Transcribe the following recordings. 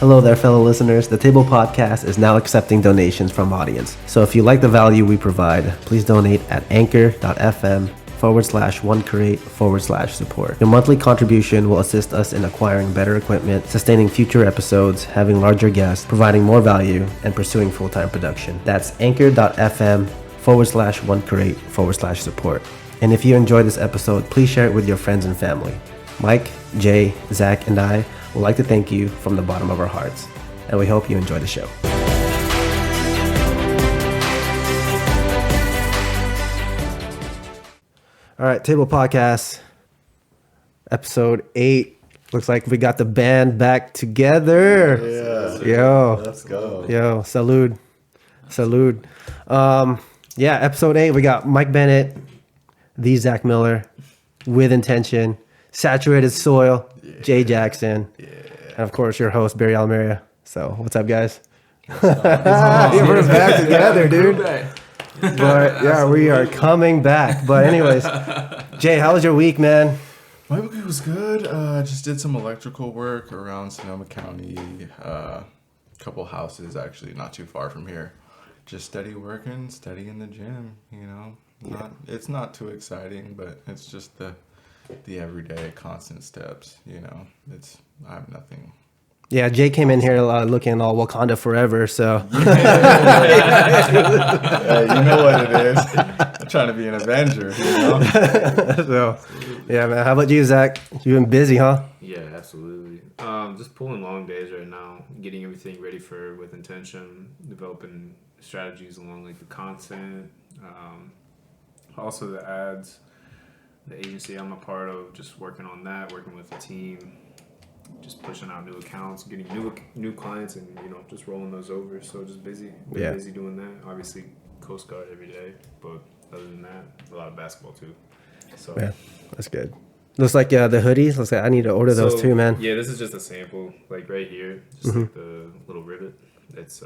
Hello there, fellow listeners. The Table Podcast is now accepting donations from audience. So if you like the value we provide, please donate at anchor.fm/onecreate/support. Your monthly contribution will assist us in acquiring better equipment, sustaining future episodes, having larger guests, providing more value, and pursuing full-time production. That's anchor.fm/onecreate/support. And if you enjoyed this episode, please share it with your friends and family. Mike, Jay, Zach, and I would like to thank you from the bottom of our hearts, and we hope you enjoy the show. All right, Table Podcast, episode 8. Looks like we got the band back together. Yeah. Yo. Let's go. Yo, salute. Salute. Episode 8, we got Mike Bennet, the Zach Miller, With Intention, Saturated Soil, Jay Jackson, and of course your host, Barry Almeria. So, what's up, guys? We're back together, dude. But yeah, we are coming back. But anyways, Jay, how was your week, man? My week was good. Just did some electrical work around Sonoma County. Couple houses actually not too far from here. Just steady working, steady in the gym, you know. It's not too exciting, but it's just the everyday constant steps, you know. I have nothing. Yeah, Jay came in here looking all Wakanda forever, so. Yeah, you know what it is. I'm trying to be an Avenger, you know. So, yeah, man. How about you, Zach? You've been busy, huh? Yeah, absolutely. Just pulling long days right now, getting everything ready for With Intention, developing strategies along like the content, also the ads, the agency I'm a part of, just working on that, working with the team, just pushing out new accounts, getting new clients, and just rolling those over. So just busy doing that. Obviously, Coast Guard every day, but other than that, a lot of basketball too. So yeah, that's good. Looks like the hoodies. Looks like I need to order those too, man. Yeah, this is just a sample, like right here, just like the little rivet. It's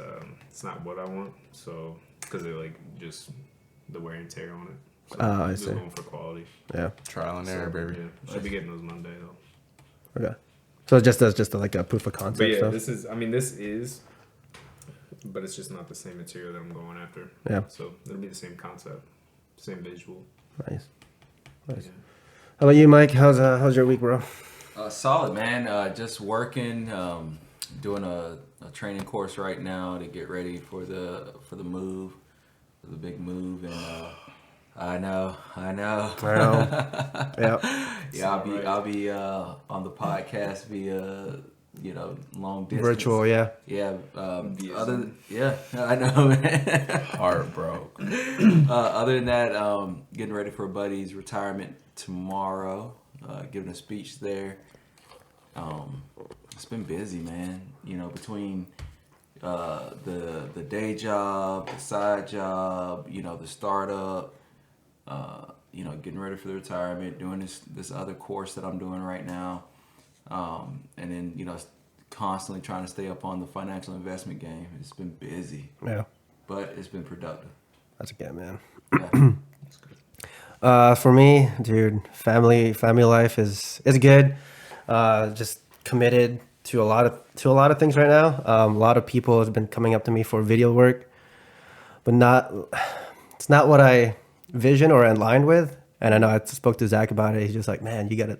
not what I want, so because they like just the wear and tear on it. So I just see. going for quality. Yeah, trial and error, baby. Yeah, should be getting those Monday though. Okay, so it's just like a proof of concept. But yeah, stuff. this is, but it's just not the same material that I'm going after. Yeah. So it'll be the same concept, same visual. Nice. Yeah. How about you, Mike? How's your week, bro? Solid, man. Just working, doing a training course right now to get ready for the move, for the big move, and I know. Yeah. Yeah, I'll be on the podcast via long distance. Virtual, yeah. Yeah. I know, man. Heart broke. Other than that, getting ready for a buddy's retirement tomorrow, giving a speech there. It's been busy, man. Between the day job, the side job, the startup, getting ready for the retirement, doing this other course that I'm doing right now, and then constantly trying to stay up on the financial investment game. It's been busy. Yeah. But it's been productive. That's good, man. Yeah. For me, dude, family life is good. Just committed to a lot of things right now. A lot of people have been coming up to me for video work, but it's not what I vision or aligned with. And I know I spoke to Zach about it. He's just like, man, you gotta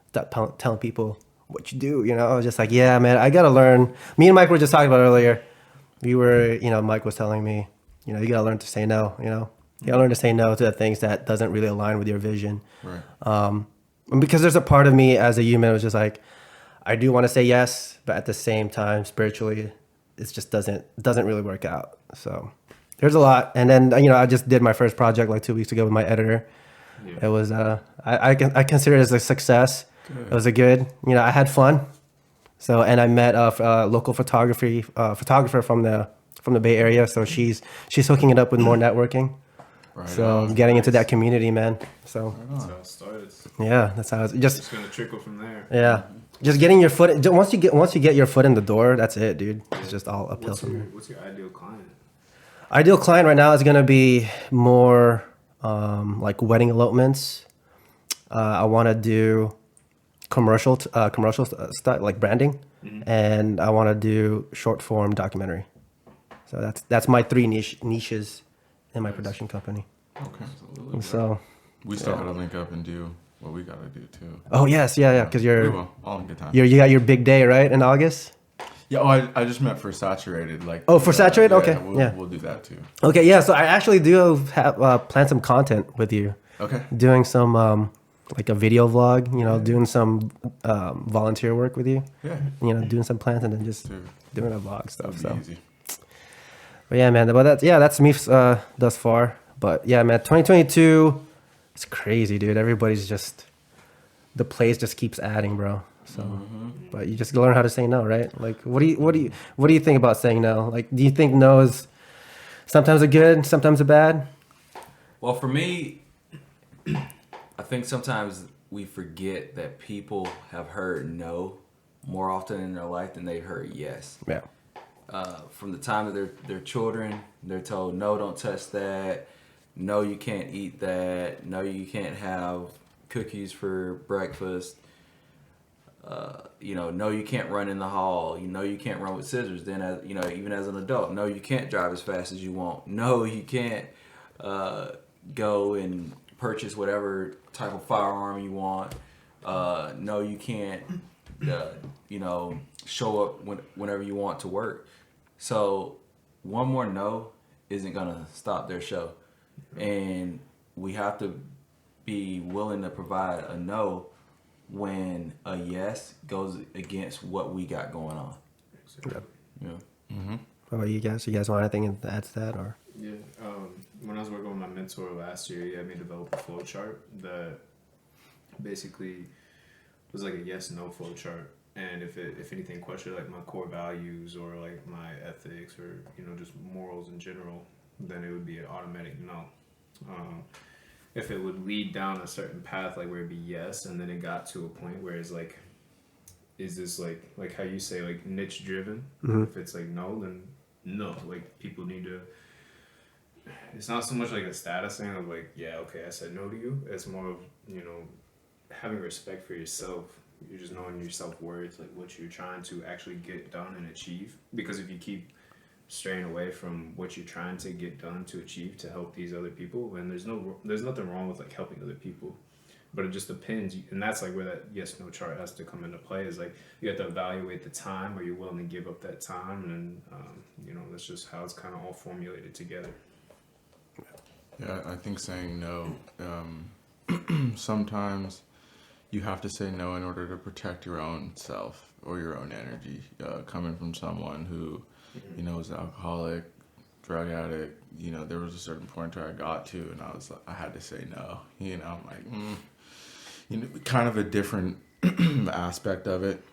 stop telling people what you do. I was just like, yeah, man, I gotta learn. Me and Mike were just talking about earlier. Mike was telling me, you gotta learn to say no. You gotta learn to say no to the things that doesn't really align with your vision. Right. And because there's a part of me as a human was just like, I do want to say yes, but at the same time, spiritually, it just doesn't really work out. So there's a lot. And then I just did my first project like 2 weeks ago with my editor. Yeah. It was I consider it as a success. Good. It was a good. I had fun. So and I met a local photographer from the Bay Area. So she's hooking it up with more networking. Right. So getting into that community, man. So that's how it starts. Yeah, that's how it's just gonna trickle from there. Yeah. Just getting your foot. Once you get your foot in the door, that's it, dude. It's just all uphill from there. What's your ideal client? Ideal client right now is gonna be more like wedding elopements. I want to do commercial stuff like branding. and I want to do short form documentary. So that's my three niches in my production company. Okay. Absolutely. And so, We still gotta link up and do what we gotta do too. oh yes, yeah, because We you're will. All in good time. you got your big day, right, in August. Yeah, I just meant for saturated. Like. Oh, for saturated? Okay, We'll, yeah. We'll do that too. Okay, yeah. So I actually do have plan some content with you, Okay. doing some like a video vlog. Doing some volunteer work with you. Yeah. Doing some plans and then just Dude, doing a vlog stuff. that'd be So, easy. but yeah, man. But that's me thus far. But yeah, man. 2022, it's crazy, dude. Everybody's just the plays just keeps adding, bro. So, but you just learn how to say no, right? Like, what do you think about saying no? Like, do you think no is sometimes a good, sometimes a bad? Well, for me, I think sometimes we forget that people have heard no more often in their life than they've heard yes. Yeah. From the time that they're children, they're told, no, don't touch that. No, you can't eat that. No, you can't have cookies for breakfast. No, you can't run in the hall. You can't run with scissors. Then, even as an adult, no, you can't drive as fast as you want. No, you can't go and purchase whatever type of firearm you want. No, you can't, show up whenever you want to work. So one more no isn't gonna stop their show, and we have to be willing to provide a no when a yes goes against what we got going on. Yeah. Yeah. What about you guys? You guys want anything to add to that, or? Yeah. When I was working with my mentor last year, he had me develop a flow chart that basically was like a yes/no flow chart. And if anything questioned like my core values or like my ethics or just morals in general, then it would be an automatic no. If it would lead down a certain path, like where it'd be yes, and then it got to a point where it's like, is this like how you say like niche driven? If it's like no, then no. Like people need to. It's not so much like a status thing of like, yeah, okay, I said no to you. It's more of having respect for yourself. You're just knowing your self-worth, like what you're trying to actually get done and achieve. Because if you keep straying away from what you're trying to get done to achieve to help these other people, and there's nothing wrong with like helping other people, but it just depends. And that's like where that yes/no chart has to come into play. Is like you have to evaluate the time. Are you willing to give up that time? And that's just how it's kind of all formulated together. Yeah, I think saying no, sometimes you have to say no in order to protect your own self or your own energy. Coming from someone who, was an alcoholic, drug addict, there was a certain point where I got to, and I had to say no. I'm like, kind of a different aspect of it.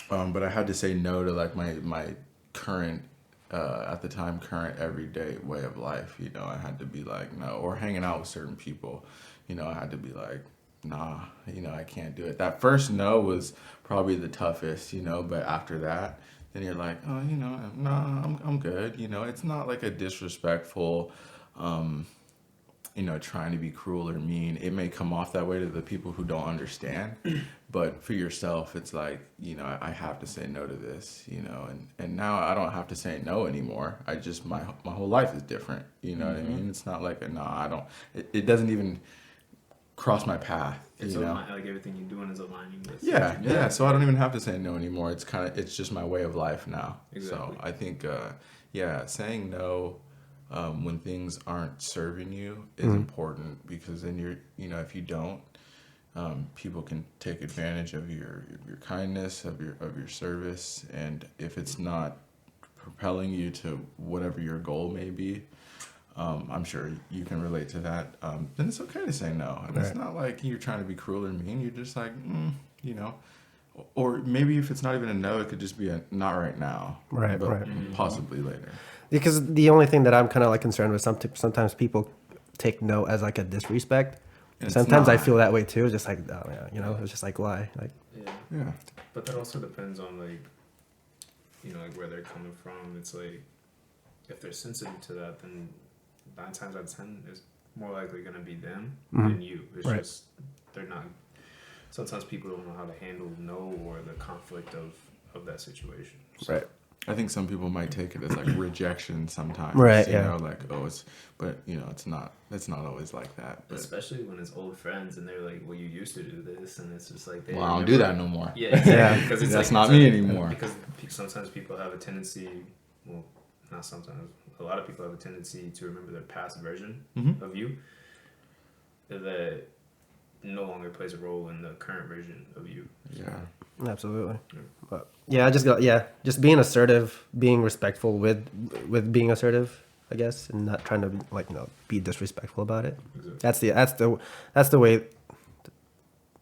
But I had to say no to like my current, at the time, current everyday way of life. I had to be like, no, or hanging out with certain people, I had to be like, nah, I can't do it. That first no was probably the toughest, but after that, then you're like, oh, nah, I'm good. It's not like a disrespectful, trying to be cruel or mean. It may come off that way to the people who don't understand, but for yourself, it's like, I have to say no to this, and now I don't have to say no anymore. I just, my whole life is different. You know what I mean? It's not like, it doesn't even cross my path. It's like everything you're doing is aligning with. Yeah. So I don't even have to say no anymore. It's just my way of life now. Exactly. So I think, saying no when things aren't serving you is important, because then if you don't, people can take advantage of your kindness, of your service, and if it's not propelling you to whatever your goal may be, I'm sure you can relate to that. Then it's okay to say no. And It's not like you're trying to be cruel or mean. You're just like, or maybe if it's not even a no, it could just be a not right now. Right, but right. possibly later. Because the only thing that I'm kind of like concerned with, sometimes people take no as like a disrespect. It's Sometimes I not. feel that way too. Just like, oh yeah, it's just like why? Like, Yeah. But that also depends on like where they're coming from. It's like if they're sensitive to that, then 9 times out of 10 it's more likely going to be them than you. It's Right. just they're not. Sometimes people don't know how to handle no or the conflict of of that situation. So, Right. I think some people might take it as like rejection sometimes. Right, You yeah. know, like, oh, but you know, it's not always like that. But, especially when it's old friends and they're like, well, you used to do this, and it's just like, they well, I don't remember- do that no more. Yeah, exactly. Yeah. Because it's That's like, not it's me like- anymore. Because sometimes people have a tendency, well, not sometimes, a lot of people have a tendency to remember their past version Mhm. of you that no longer plays a role in the current version of you. Yeah. Absolutely. But yeah, just being assertive, being respectful with being assertive, I guess, and not trying to like be disrespectful about it. Exactly. That's the way.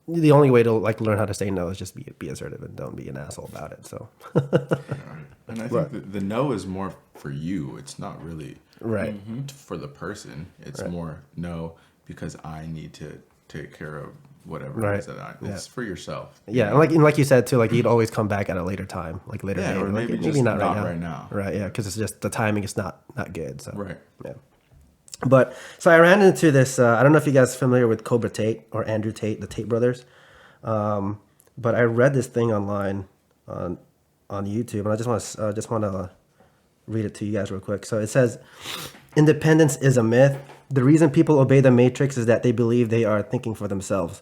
The only way to like learn how to say no is just be assertive and don't be an asshole about it. So And I think Right. the no is more for you. It's not really right, for the person. It's Right. more no because I need to take care of whatever Right. it is that it's for yourself. yeah, and like you said too, like you'd always come back at a later time, like later Yeah, date, or like, maybe just not not right right now, now. right? Yeah, because it's just the timing is not good. So Right. yeah. But so I ran into this. I don't know if you guys are familiar with Cobra Tate or Andrew Tate, the Tate brothers. But I read this thing online on YouTube, and I just want to read it to you guys real quick. So it says, "Independence is a myth. The reason people obey the Matrix is that they believe they are thinking for themselves.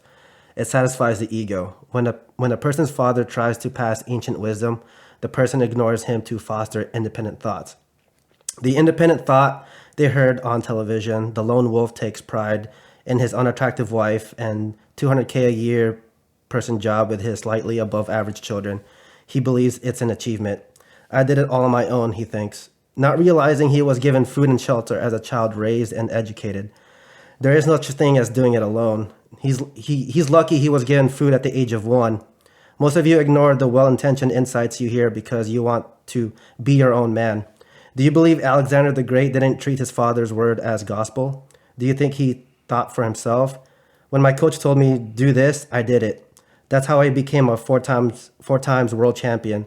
It satisfies the ego. When a person's father tries to pass ancient wisdom, the person ignores him to foster independent thoughts. The independent thought they heard on television, the lone wolf takes pride in his unattractive wife and 200K a year person job with his slightly above average children. He believes it's an achievement. I did it all on my own, he thinks, not realizing he was given food and shelter as a child raised and educated. There is no such thing as doing it alone. He's lucky he was given food at the age of 1. Most of you ignore the well-intentioned insights you hear because you want to be your own man. Do you believe Alexander the Great didn't treat his father's word as gospel? Do you think he thought for himself? When my coach told me do this, I did it. That's how I became a four times world champion.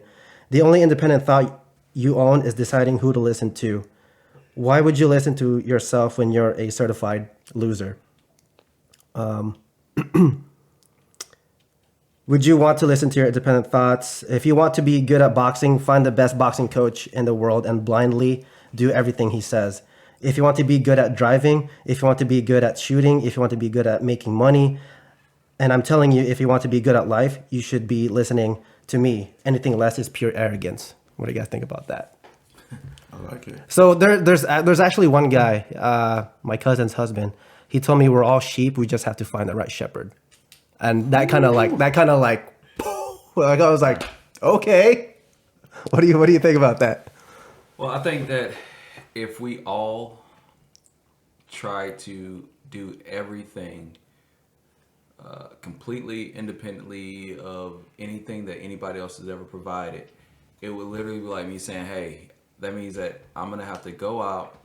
The only independent thought you own is deciding who to listen to. Why would you listen to yourself when you're a certified loser? Would you want to listen to your independent thoughts? If you want to be good at boxing, find the best boxing coach in the world and blindly do everything he says. If you want to be good at driving, if you want to be good at shooting, if you want to be good at making money, and I'm telling you, if you want to be good at life, you should be listening to me. Anything less is pure arrogance. What do you guys think about that? I like it. So there's actually one guy, my cousin's husband. He told me we're all sheep. We just have to find the right shepherd. And that kind of like like I was like, okay. What do you think about that? Well, I think that if we all try to do everything completely independently of anything that anybody else has ever provided, it would literally be like me saying, hey, that means that I'm going to have to go out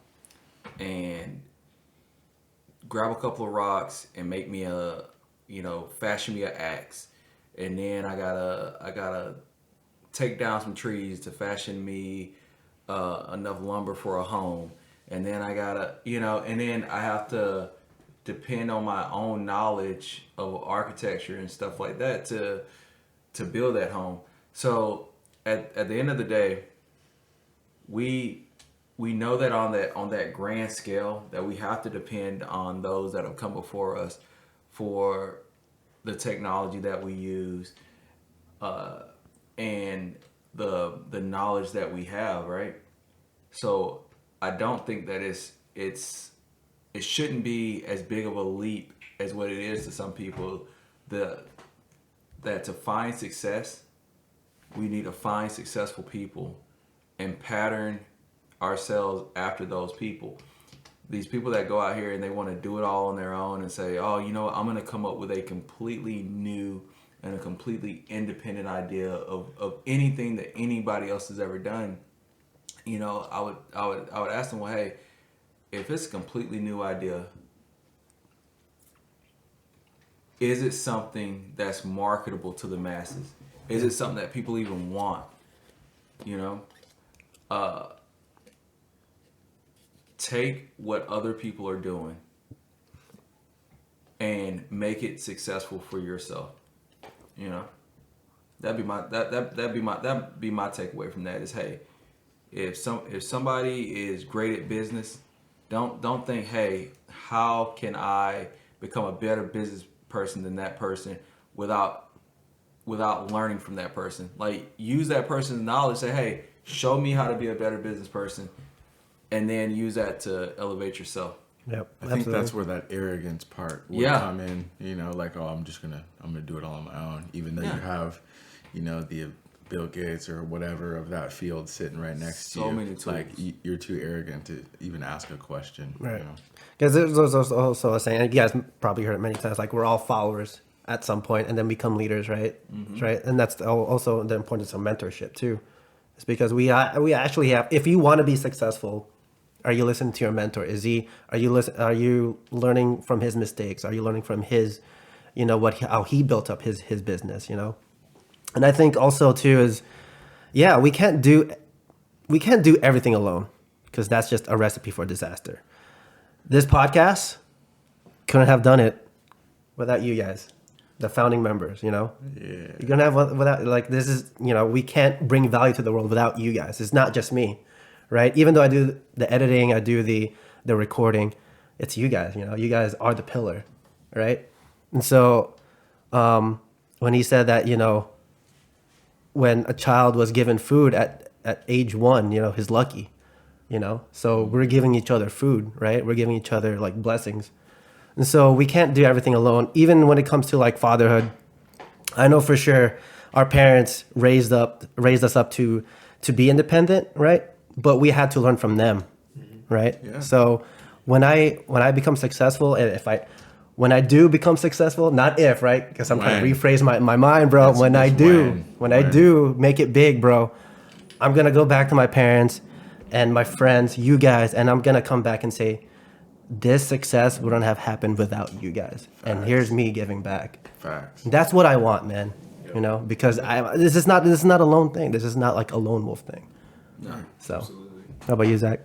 and grab a couple of rocks and make me fashion me an axe. And then I gotta take down some trees to fashion me enough lumber for a home. And then I gotta, and then I have to depend on my own knowledge of architecture and stuff like that to build that home. So at the end of the day, we know that on that grand scale that we have to depend on those that have come before us for the technology that we use and the knowledge that we have, right? So I don't think that it shouldn't be as big of a leap as what it is to some people. That to find success, we need to find successful people and pattern ourselves after those people. These people that go out here and they want to do it all on their own and say, oh, you know what, I'm going to come up with a completely new and a completely independent idea of anything that anybody else has ever done. I would ask them, well, hey, if it's a completely new idea, is it something that's marketable to the masses? Is it something that people even want? Take what other people are doing and make it successful for yourself. That'd be my takeaway from that is, hey, if somebody is great at business, don't think, hey, how can I become a better business person than that person without learning from that person. Like, use that person's knowledge, say, hey, show me how to be a better business person, and then use that to elevate yourself. Yep. I think that's where that arrogance part would come in, you know, like, oh, I'm gonna do it all on my own, even though you have, you know, the Bill Gates or whatever of that field sitting right next to you. So many tools. Like, you're too arrogant to even ask a question. Right. You know? Because there's also a saying, and you guys probably heard it many times, like, we're all followers at some point and then become leaders, right? Right. And that's also the importance of mentorship too. It's because we actually have, if you want to be successful, are you listening to your mentor? Are you learning from his mistakes? Are you learning from his, you know, how he built up his business, you know? And I think also too is, yeah, we can't do everything alone, because that's just a recipe for disaster. This podcast couldn't have done it without you guys, the founding members, you know? Yeah. You're gonna have without, like, this is, you know, we can't bring value to the world without you guys. It's not just me, right? Even though I do the editing, I do the recording, it's you guys, you know? You guys are the pillar, right? And so when he said that, you know, when a child was given food at age 1, you know, he's lucky, you know? So we're giving each other food, right? We're giving each other, like, blessings. And so we can't do everything alone. Even when it comes to, like, fatherhood, I know for sure our parents raised us up to be independent, right? But we had to learn from them, right? Yeah. So when I become successful, and when I do become successful, not if, right? Because I'm trying to rephrase my mind, bro. When I do make it big, bro, I'm going to go back to my parents and my friends, you guys, and I'm going to come back and say, this success wouldn't have happened without you guys. Facts. And here's me giving back. Facts. That's what I want, man. Yep. You know, because this is not a lone thing. This is not like a lone wolf thing. No, so, absolutely. How about you, Zach?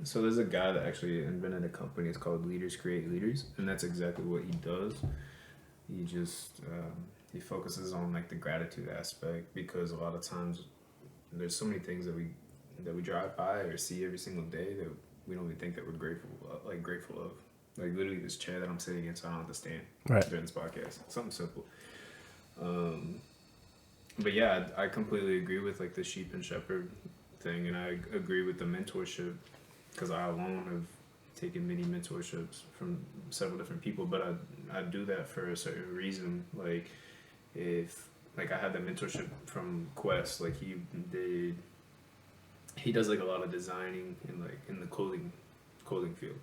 So there's a guy that actually invented a company. It's called Leaders Create Leaders, and that's exactly what he does. He just he focuses on, like, the gratitude aspect, because a lot of times there's so many things that we drive by or see every single day that we don't even think that we're grateful of. Like, literally this chair that I'm sitting in, so I don't have to stand during this podcast. Something simple. But yeah, I completely agree with, like, the sheep and shepherd thing, and I agree with the mentorship, because I alone have taken many mentorships from several different people, but I do that for a certain reason. Like, if, like, I had that mentorship from Quest, like, he does, like, a lot of designing in the clothing field.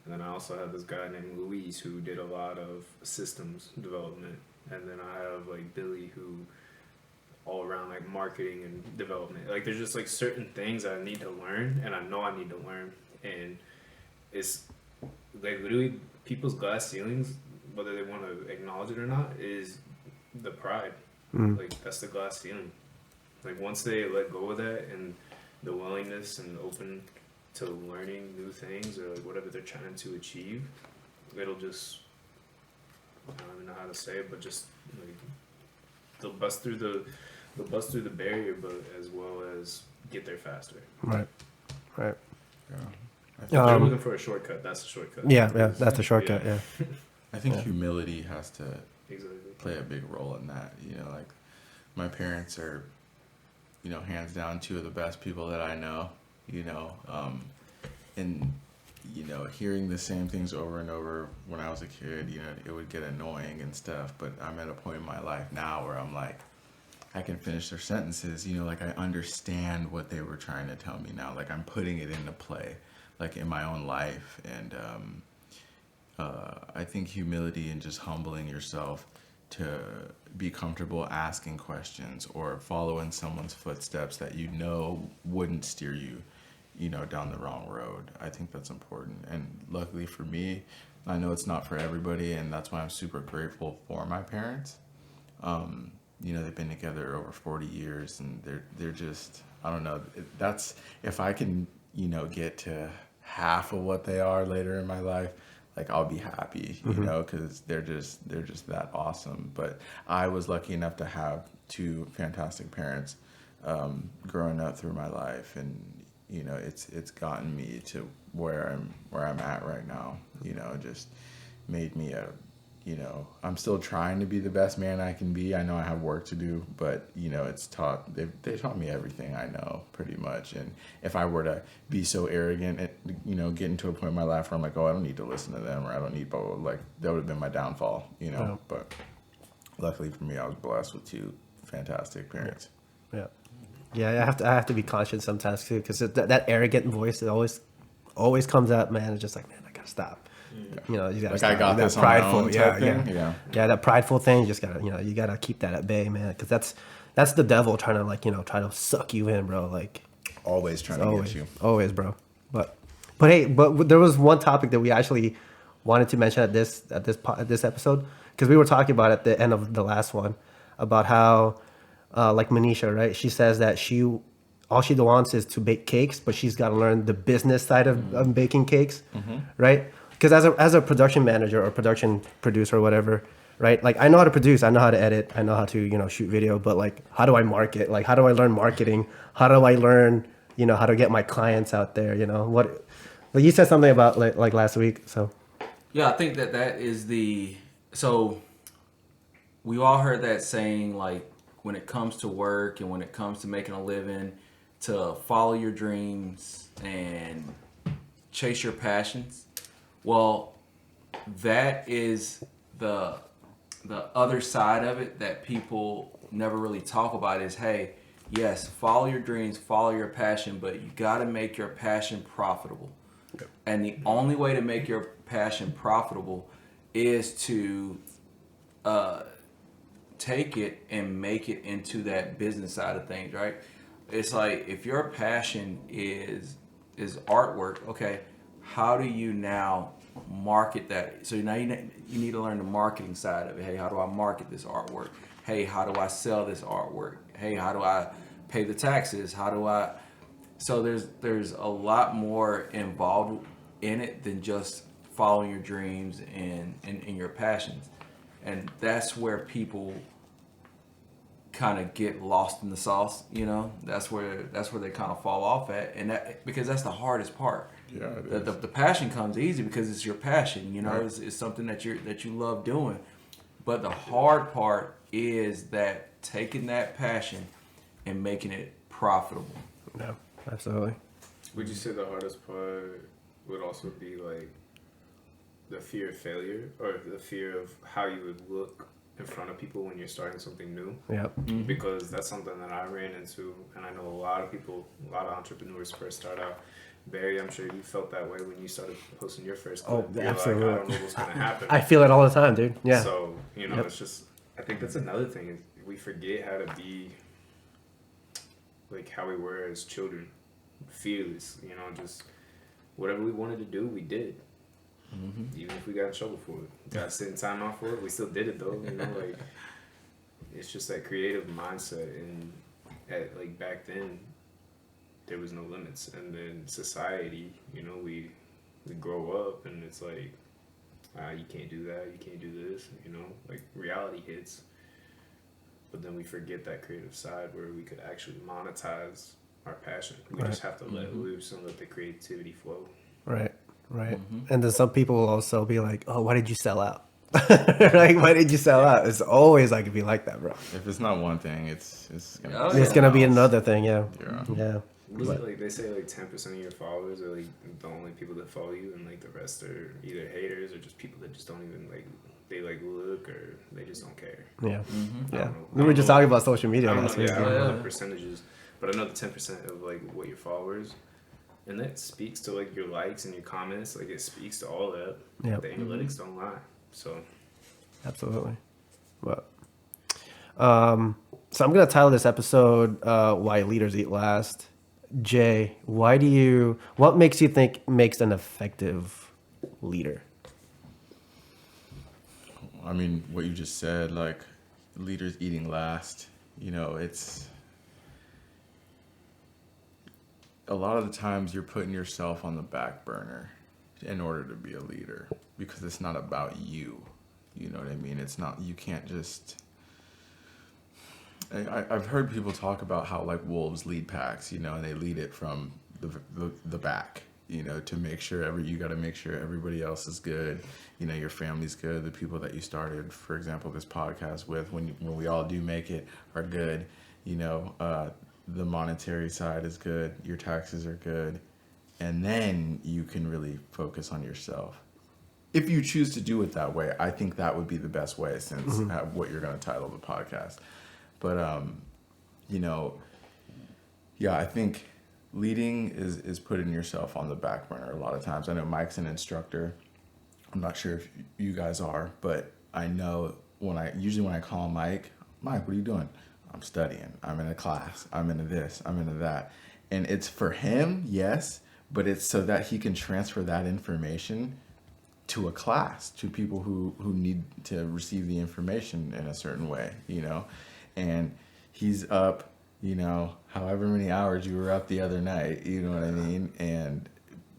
And then I also have this guy named Luis who did a lot of systems development. And then I have, like, Billy, who all around, like, marketing and development. Like, there's just, like, certain things I need to learn, and I know I need to learn. And it's, like, literally people's glass ceilings, whether they want to acknowledge it or not, is the pride. Like, that's the glass ceiling. Like, once they let go of that and the willingness and open to learning new things, or, like, whatever they're trying to achieve, it'll just, I don't even know how to say it, but just, like, they'll bust through the barrier, but as well as get there faster. Right. Yeah. If they're looking for a shortcut, that's a shortcut. Yeah, that's a shortcut. Yeah. I think humility has to Exactly. play a big role in that. You know, like, my parents are, you know, hands down 2 of the best people that I know, you know, and, you know, hearing the same things over and over when I was a kid, you know, it would get annoying and stuff, but I'm at a point in my life now where I'm like, I can finish their sentences, you know, like, I understand what they were trying to tell me now, like, I'm putting it into play, like, in my own life. And I think humility and just humbling yourself to be comfortable asking questions or following someone's footsteps that you know wouldn't steer you, you know, down the wrong road. I think that's important. And luckily for me, I know it's not for everybody, and that's why I'm super grateful for my parents. You know, they've been together over 40 years, and they're just, I don't know, that's, if I can, you know, get to half of what they are later in my life, like I'll be happy, you know, because they're just that awesome. But I was lucky enough to have two fantastic parents growing up through my life, and you know, it's gotten me to where I'm at right now. You know, just made me a, you know, I'm still trying to be the best man I can be. I know I have work to do, but you know, they taught me everything I know pretty much. And if I were to be so arrogant and, you know, getting to a point in my life where I'm like, oh, I don't need to listen to them, or I don't need blah, blah, blah, like that would have been my downfall, you know. Yeah. But luckily for me, I was blessed with two fantastic parents. Yeah. Yeah, I have to be conscious sometimes too, because that arrogant voice that always comes out, man. It's just like, man, I gotta stop. You know, you gotta Like stop. I got That this on my prideful, own type thing. Yeah. that prideful thing. You just gotta, you know, you gotta keep that at bay, man, because that's the devil trying to, like, you know, try to suck you in, bro. Like Always trying to always, get you. always, bro. But hey, but there was one topic that we actually wanted to mention at this episode, because we were talking about at the end of the last one about how, like Manisha, right? She says that all she wants is to bake cakes, but she's got to learn the business side of baking cakes, right? Because as a production manager or production producer or whatever, right? Like, I know how to produce, I know how to edit, I know how to, you know, shoot video, but like, how do I market? Like, how do I learn marketing? How do I learn, you know, how to get my clients out there? You know what? Like, you said something about like last week, so. Yeah, I think that is so we all heard that saying, like, when it comes to work and when it comes to making a living, to follow your dreams and chase your passions. Well, that is the other side of it that people never really talk about is, hey, yes, follow your dreams, follow your passion, but you got to make your passion profitable. Yep. And the only way to make your passion profitable is to take it and make it into that business side of things, right? It's like, if your passion is artwork, okay, how do you now market that? So now you need to learn the marketing side of it. Hey, how do I market this artwork? Hey, how do I sell this artwork? Hey, how do I pay the taxes? How do I? So there's a lot more involved in it than just following your dreams and your passions, and that's where people kind of get lost in the sauce, you know. That's where they kind of fall off at, and that, because that's the hardest part. Yeah, it is. The passion comes easy because it's your passion, you know. Right. It's something that you love doing, but the hard part is that taking that passion and making it profitable. No, absolutely. Would you say the hardest part would also be like the fear of failure, or the fear of how you would look in front of people when you're starting something new? Yep. Because that's something that I ran into, and I know a lot of people, a lot of entrepreneurs first start out. Barry, I'm sure you felt that way when you started posting your first clip. Oh, You're absolutely. like, I don't know what's gonna happen. I feel it all the time, dude. Yeah. So, you know, Yep. it's just, I think that's another thing, is we forget how to be like how we were as children, fearless. You know, just whatever we wanted to do, we did. Even if we got in trouble for it, got sitting time off for it, we still did it though. You know, like, it's just that creative mindset, and like back then, there was no limits, and then society, you know, we grow up and it's like, you can't do that, you can't do this, you know, like reality hits. But then we forget that creative side where we could actually monetize our passion. We just have to let loose and let the creativity flow. Right. And then some people will also be like, oh, why did you sell out? Like, why did you sell out? It's always like, be like that, bro. If it's not one thing, it's gonna Oh, be It's gonna be something else. another thing, yeah. Yeah. Was it like they say like 10% of your followers are like the only people that follow you, and like the rest are either haters or just people that just don't even like, they like look, or they just don't care. Yeah. I Yeah. don't know. We were just talking about social media I don't last know, week. I don't know Yeah. the percentages, but I know the 10% of like what your followers, and that speaks to like your likes and your comments. Like, it speaks to all that. Yeah. The analytics don't lie. So Absolutely. But so I'm gonna title this episode "Why Leaders Eat Last." Jay, what makes you think makes an effective leader? I mean, what you just said, like leaders eating last, you know, it's a lot of the times you're putting yourself on the back burner, in order to be a leader, because it's not about you. You know what I mean? It's not, you can't just, I've heard people talk about how like wolves lead packs, you know, and they lead it from the back, you know, to make sure you got to make sure everybody else is good, you know, your family's good, the people that you started, for example, this podcast with, when we all do make it, are good, you know, the monetary side is good, your taxes are good, and then you can really focus on yourself. If you choose to do it that way, I think that would be the best way, since what you're going to title the podcast. But, you know, yeah, I think leading is putting yourself on the back burner a lot of times. I know Mike's an instructor. I'm not sure if you guys are, but I know when I call Mike, what are you doing? I'm studying. I'm in a class. I'm into this. I'm into that. And it's for him, yes, but it's so that he can transfer that information to a class, to people who need to receive the information in a certain way, you know? And he's up, you know, however many hours you were up the other night, you know what I mean?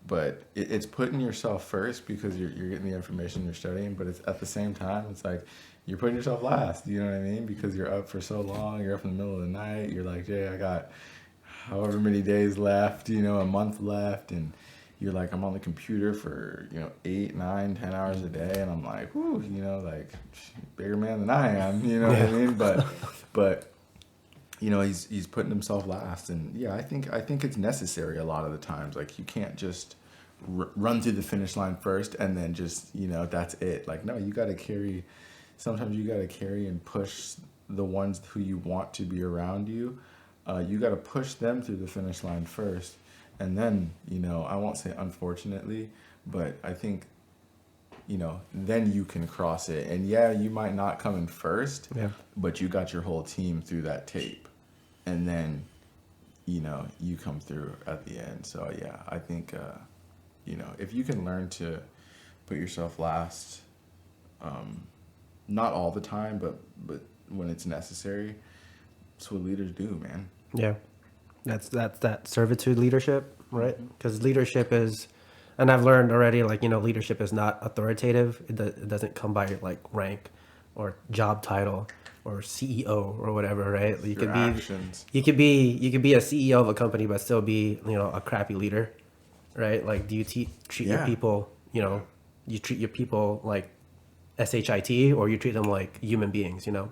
But it's putting yourself first, because you're getting the information you're studying, but it's at the same time, it's like you're putting yourself last, you know what I mean? Because you're up for so long, you're up in the middle of the night, you're like, Jay, I got however many days left, you know, a month left, and you're like, I'm on the computer for, you know, 8, 9, 10 hours a day, and I'm like, whoo, you know, like, bigger man than I am, you know what I mean? But you know, he's putting himself last, and yeah, I think it's necessary a lot of the times. Like, you can't just run through the finish line first and then just, you know, that's it. Like, no, you got to carry. Sometimes you got to carry and push the ones who you want to be around you. You got to push them through the finish line first. And then, you know, I won't say unfortunately, but I think, you know, then you can cross it. And yeah, you might not come in first, but you got your whole team through that tape. And then, you know, you come through at the end. So yeah, I think, you know, if you can learn to put yourself last, not all the time, but when it's necessary, that's what leaders do, man. Yeah. That's that servitude leadership, right? Because leadership is, and I've learned already, like, you know, leadership is not authoritative. It doesn't come by like rank or job title or CEO or whatever, right? You could be actions. you could be a CEO of a company but still be, you know, a crappy leader, right? Like, do you treat your people, you know, you treat your people like SHIT, or you treat them like human beings, you know?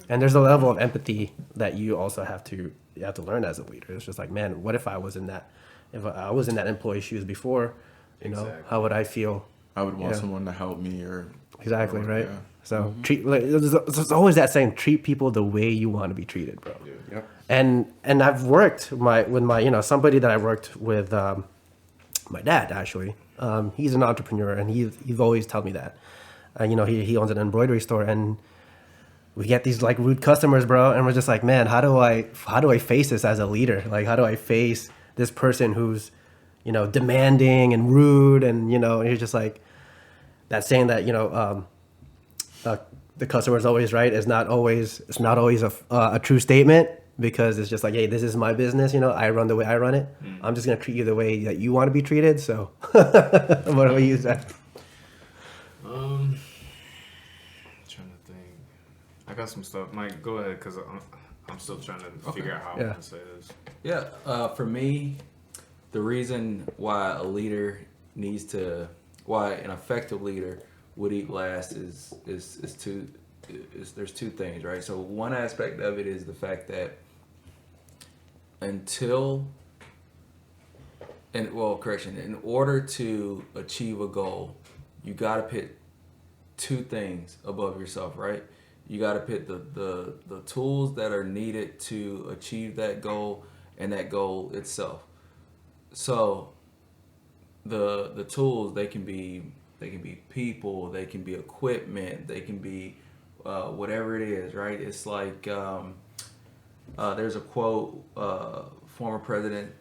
And there's a level of empathy that you also have to learn as a leader. It's just like, man, what if I was in that employee's shoes before, you know, how would I feel? I would want someone to help me, or exactly, right? Yeah. So there's always that saying, treat people the way you want to be treated, bro. Yep. And I've worked with my, you know, somebody that I worked with, my dad actually. He's an entrepreneur, and he's always told me that. You know, he owns an embroidery store, and we get these like rude customers, bro, and we're just like, man, how do I face this as a leader? Like, how do I face this person who's, you know, demanding and rude, and, you know, and you're just like, that saying that, you know, the customer is always right is not always a true statement, because it's just like, hey, this is my business, you know, I run the way I run it. I'm just gonna treat you the way that you want to be treated. So, what do you say? Trying to think. I got some stuff. Mike, go ahead, because I'm still trying to figure out how I'm going to say this. Yeah, for me, the reason why why an effective leader would eat last is there's two things, right? So one aspect of it is the fact that in order to achieve a goal, you got to put two things above yourself, right? You got to put the tools that are needed to achieve that goal and that goal itself. So the tools, they can be people, they can be equipment, they can be whatever it is, right? It's like there's a quote, former president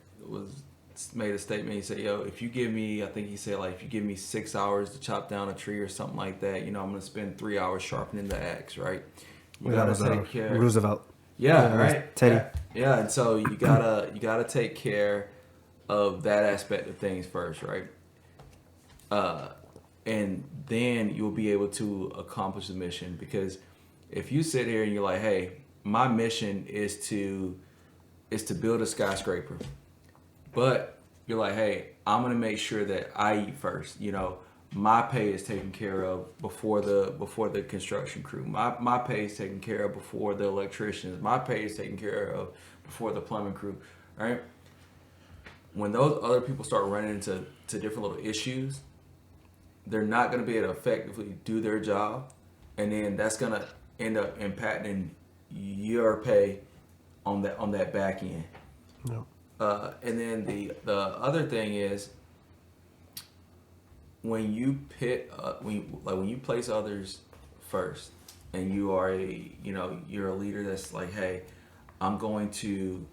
made a statement. He said, yo, if you give me, I think he said, like, if you give me 6 hours to chop down a tree or something like that, you know, I'm going to spend 3 hours sharpening the axe, right? You got to take care. Roosevelt. Yeah, right. Teddy. Yeah, and so you gotta take care of that aspect of things first, right? And then you'll be able to accomplish the mission. Because if you sit here and you're like, hey, my mission is to build a skyscraper, but you're like, hey, I'm gonna make sure that I eat first. You know, my pay is taken care of before the construction crew. My pay is taken care of before the electricians. My pay is taken care of before the plumbing crew. Right? When those other people start running into different little issues, they're not going to be able to effectively do their job, and then that's going to end up impacting your pay on that back end. Yep. And then the other thing is when you when you place others first, and you are you're a leader that's like, hey, I'm going to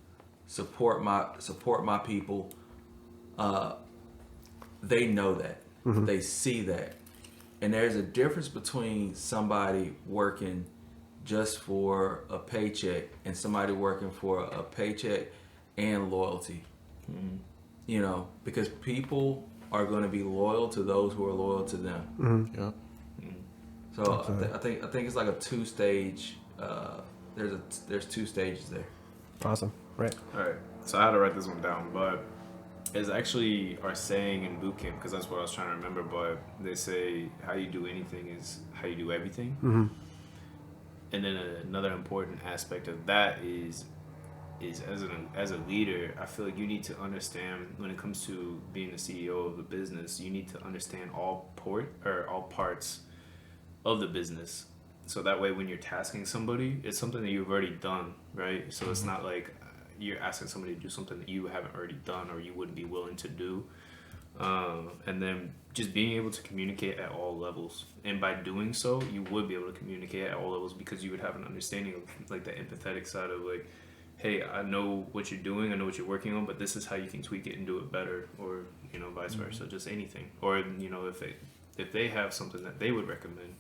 support my people. They know that. Mm-hmm. They see that. And there's a difference between somebody working just for a paycheck and somebody working for a paycheck and loyalty. Mm-hmm. You know, because people are going to be loyal to those who are loyal to them. Mm-hmm. Yeah. Mm-hmm. So I think it's like a 2-stage. There's 2 stages there. Awesome. Right. All right. So I had to write this one down, but it's actually our saying in boot camp, because that's what I was trying to remember. But they say how you do anything is how you do everything. Mm-hmm. And then another important aspect of that is as a leader, I feel like you need to understand, when it comes to being the CEO of a business, you need to understand all parts of the business. So that way, when you're tasking somebody, it's something that you've already done, right? So it's not like you're asking somebody to do something that you haven't already done or you wouldn't be willing to do. And then just being able to communicate at all levels. And by doing so, you would be able to communicate at all levels, because you would have an understanding of like the empathetic side of like, hey, I know what you're doing, I know what you're working on, but this is how you can tweak it and do it better, or, you know, vice versa, just anything. Or, you know, if they have something that they would recommend,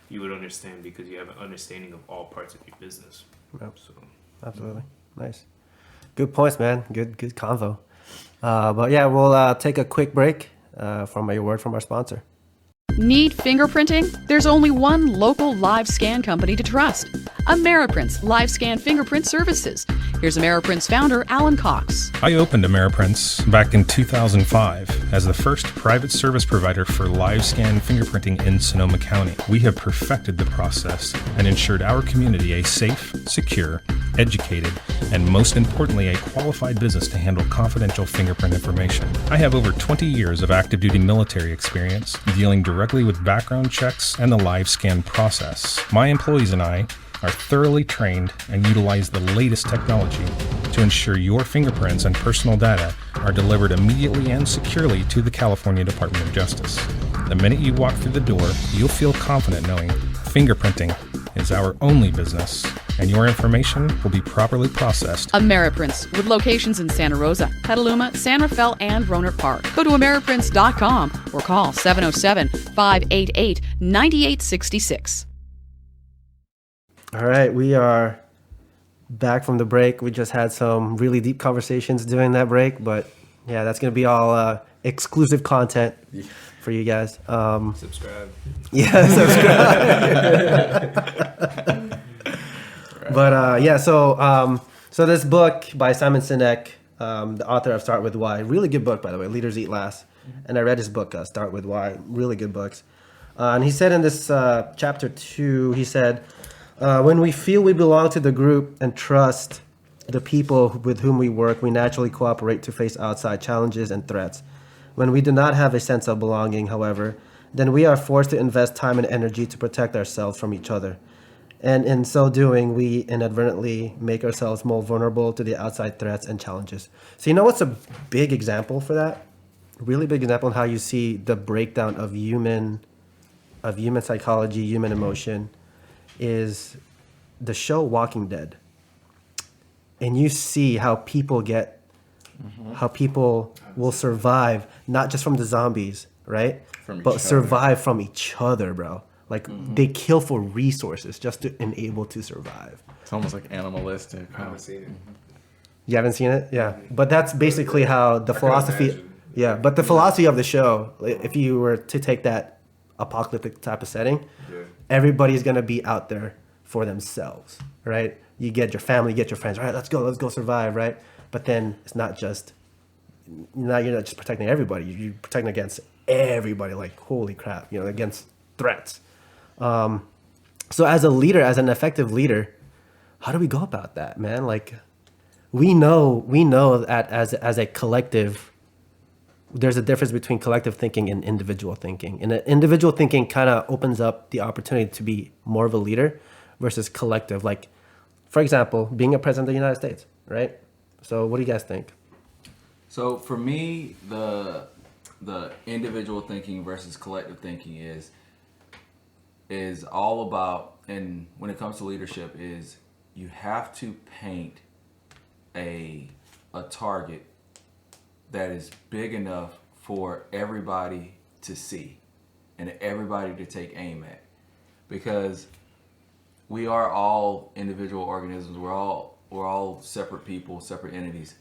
you would understand, because you have an understanding of all parts of your business. Yep. So Absolutely. Nice. Good points, man. Good convo. But yeah, we'll take a quick break from a word from our sponsor. Need fingerprinting? There's only one local live scan company to trust. Ameriprints Live Scan Fingerprint Services. Here's Ameriprints founder Alan Cox. I opened Ameriprints back in 2005 as the first private service provider for live scan fingerprinting in Sonoma County. We have perfected the process and ensured our community a safe, secure, educated, and most importantly, a qualified business to handle confidential fingerprint information. I have over 20 years of active duty military experience dealing directly with background checks and the live scan process. My employees and I are thoroughly trained and utilize the latest technology to ensure your fingerprints and personal data are delivered immediately and securely to the California Department of Justice. The minute you walk through the door, you'll feel confident knowing fingerprinting is our only business, and your information will be properly processed. Ameriprints, with locations in Santa Rosa, Petaluma, San Rafael, and Rohnert Park. Go to ameriprints.com or call 707-588-9866. All right, we are back from the break. We just had some really deep conversations during that break, but yeah, that's going to be all exclusive content for you guys. subscribe. Yeah, subscribe. But yeah, so this book by Simon Sinek, the author of Start With Why, really good book, by the way, Leaders Eat Last. And I read his book, Start With Why, really good books. And he said in this chapter 2, he said, when we feel we belong to the group and trust the people with whom we work, we naturally cooperate to face outside challenges and threats. When we do not have a sense of belonging, however, then we are forced to invest time and energy to protect ourselves from each other. And in so doing, we inadvertently make ourselves more vulnerable to the outside threats and challenges. So you know what's a big example for that? A really big example in how you see the breakdown of human psychology, human emotion, is the show Walking Dead. And you see how people will survive, not just from the zombies, right? But survive from each other, bro. Like they kill for resources just to enable to survive. It's almost like animalistic. I haven't seen it. You haven't seen it? Yeah. But that's basically how the philosophy. Yeah, but the philosophy of the show, if you were to take that apocalyptic type of setting, Yeah. everybody's gonna be out there for themselves, right? You get your family, you get your friends, all right, let's go survive, right? But then it's not just, now you're not just protecting everybody, you're protecting against everybody, like, holy crap, against threats. So as a leader, as an effective leader, how do we go about that, man? Like, we know that as a collective, there's a difference between collective thinking and individual thinking. And individual thinking kind of opens up the opportunity to be more of a leader versus collective. Like, for example, being a president of the United States, right? So what do you guys think? So for me, the individual thinking versus collective thinking is all about, and when it comes to leadership, is you have to paint a target that is big enough for everybody to see and everybody to take aim at, because we are all individual organisms. We're all separate people, separate entities.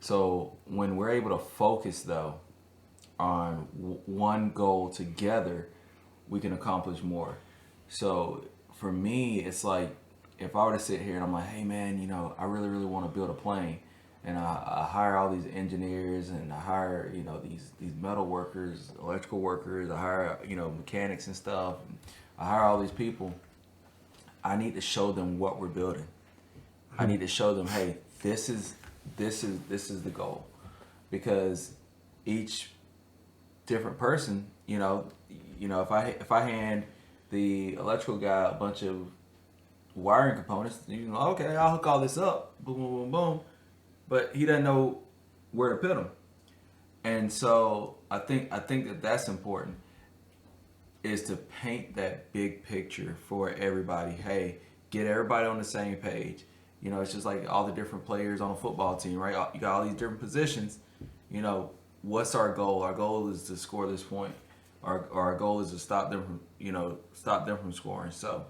So when we're able to focus though on one goal together, we can accomplish more. So for me, it's like, if I were to sit here and I'm like, hey man, I really, really want to build a plane, and I hire all these engineers, and I hire, these metal workers, electrical workers, I hire, mechanics and stuff. I hire all these people. I need to show them what we're building. I need to show them, hey, this is the goal, because each different person, if I hand the electrical guy a bunch of wiring components, okay, I'll hook all this up, boom, boom, boom, boom, but he doesn't know where to put them. And so I think that that's important, is to paint that big picture for everybody. Hey, get everybody on the same page. It's just like all the different players on a football team, right? You got all these different positions. What's our goal? Our goal is to score this point. Our goal is to stop them from scoring. So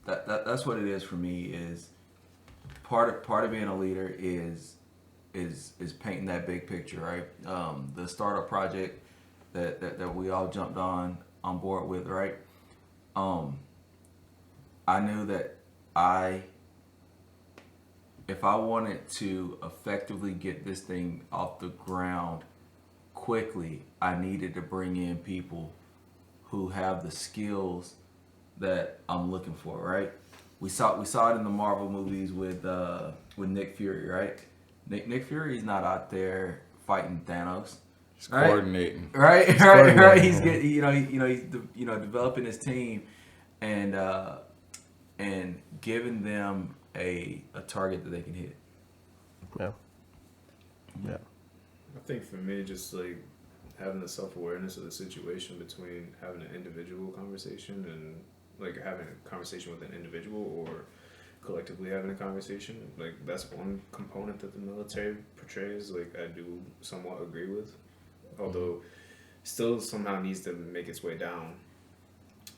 that's what it is for me. Is part of being a leader is painting that big picture, right? The startup project that we all jumped on board with, right? I knew that if I wanted to effectively get this thing off the ground quickly, I needed to bring in people who have the skills that I'm looking for, right? We saw it in the Marvel movies with Nick Fury, right? Nick Fury's not out there fighting Thanos. He's coordinating. Right. He's getting, he's developing his team and giving them a target that they can hit. Yeah. I think for me, just like having the self-awareness of the situation between having an individual conversation and like having a conversation with an individual or collectively having a conversation, like that's one component that the military portrays, like I do somewhat agree with, although still somehow needs to make its way down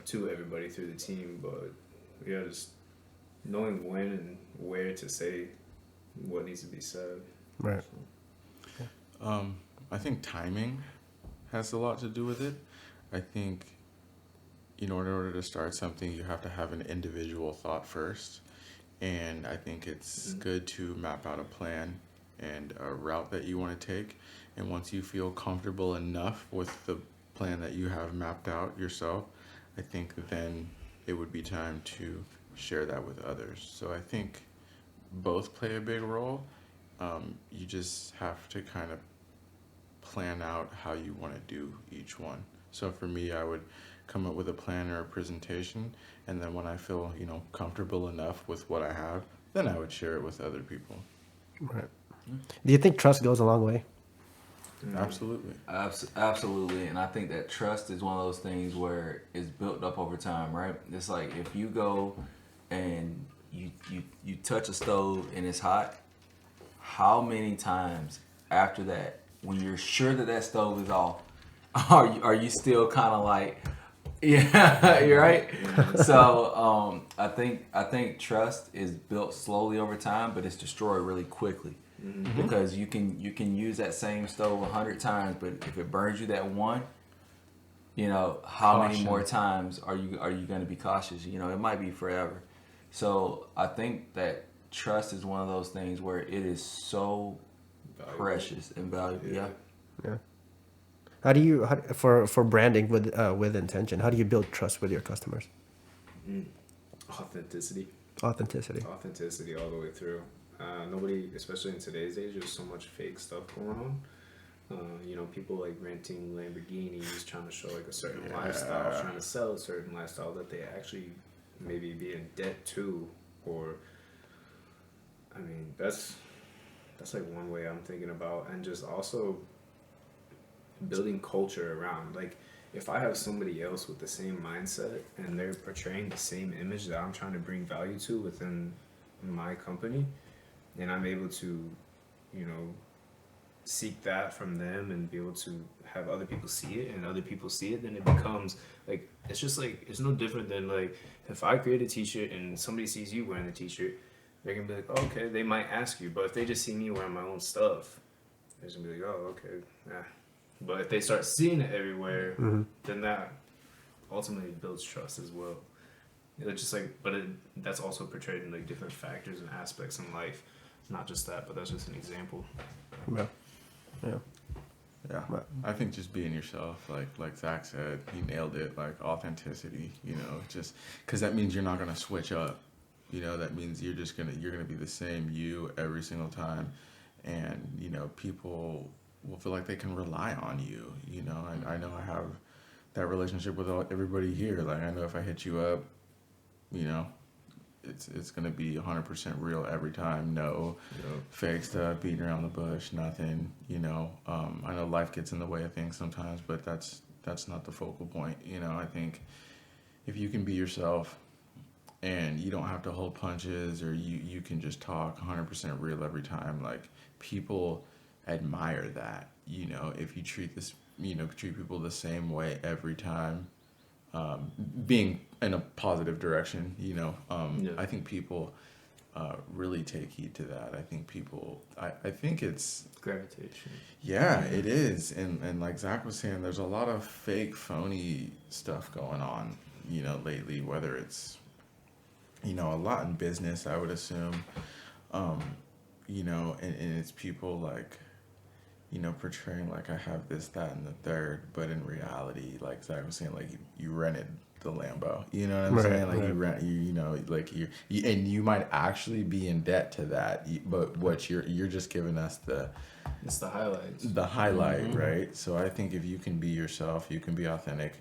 to everybody through the team. But yeah, just knowing when and where to say what needs to be said. Right. I think timing has a lot to do with it. I think, in order to start something, you have to have an individual thought first. And I think it's good to map out a plan and a route that you want to take. And once you feel comfortable enough with the plan that you have mapped out yourself, I think then it would be time to share that with others. So I think both play a big role. You just have to kind of plan out how you want to do each one. So for me, I would come up with a plan or a presentation, and then when I feel comfortable enough with what I have, then I would share it with other people. Right. Do you think trust goes a long way? Absolutely. Absolutely. And I think that trust is one of those things where it's built up over time, right? It's like if you go and you touch a stove and it's hot, how many times after that, when you're sure that stove is off, are you still kind of like, yeah, you're right? So I think trust is built slowly over time, but it's destroyed really quickly. because you can use that same stove 100 times, but if it burns you that one, you know, how many more times are you going to be cautious? You know, it might be forever. So I think that trust is one of those things where it is so precious and valuable. Yeah. How do you for branding with intention? How do you build trust with your customers? Authenticity all the way through. Nobody, especially in today's age, there's so much fake stuff going on. You know, people like renting Lamborghinis, trying to show like a certain lifestyle, trying to sell a certain lifestyle that they actually maybe be in debt to, or I mean, that's like one way I'm thinking about, and just also building culture around. Like, if I have somebody else with the same mindset and they're portraying the same image that I'm trying to bring value to within my company, and I'm able to, you know, seek that from them and be able to have other people see it and other people see it, then it becomes like, it's just like, it's no different than like if I create a t-shirt and somebody sees you wearing the t-shirt, they're gonna be like, oh, okay, they might ask you, but if they just see me wearing my own stuff, they're just gonna be like, oh, okay, nah. But if they start seeing it everywhere, then that ultimately builds trust as well. It's just like, but that's also portrayed in like different factors and aspects in life, not just that, but that's just an example. Yeah, I think just being yourself, like Zach said, he nailed it. Like authenticity, you know, just because that means you're not gonna switch up. You know, that means you're gonna be the same you every single time, and you know, people will feel like they can rely on you. You know, and I know I have that relationship with everybody here. Like I know if I hit you up, you know, it's gonna be 100% real every time. No fake stuff, beating around the bush, nothing. You know, I know life gets in the way of things sometimes, but that's not the focal point. You know, I think if you can be yourself and you don't have to hold punches, or you can just talk 100% real every time, like people admire that. You know, if you treat people the same way every time, being in a positive direction, you know, I think people really take heed to that. I think I think it's gravitation. Yeah, it is. And like Zach was saying, there's a lot of fake, phony stuff going on, you know, lately, whether it's, you know, a lot in business, I would assume, you know, and it's people like, you know, portraying like I have this, that, and the third, but in reality, like Zach was saying, like you rented the Lambo, you know what I'm saying? Like you know, like you and you might actually be in debt to that, but what you're just giving us it's the highlights, right? So I think if you can be yourself, you can be authentic,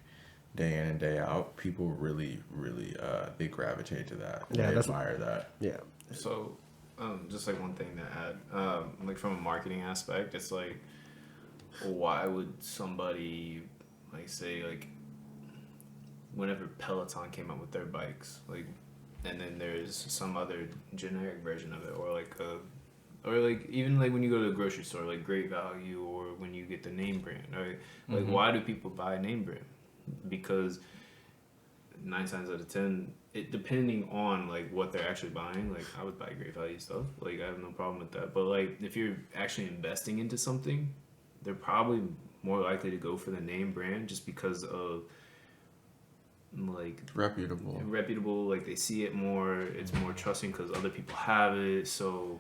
day in and day out, people really, they gravitate to that. Yeah, they admire that. Yeah. So, just like one thing to add, like from a marketing aspect, it's like, why would somebody like say like, whenever Peloton came out with their bikes, like, and then there's some other generic version of it, or like even like when you go to the grocery store, like Great Value, or when you get the name brand, right? Like, why do people buy name brand? Because 9 times out of 10, it depending on like what they're actually buying, like I would buy Great Value stuff, like I have no problem with that. But like if you're actually investing into something, they're probably more likely to go for the name brand just because of like reputable, like they see it more, it's more trusting because other people have it, so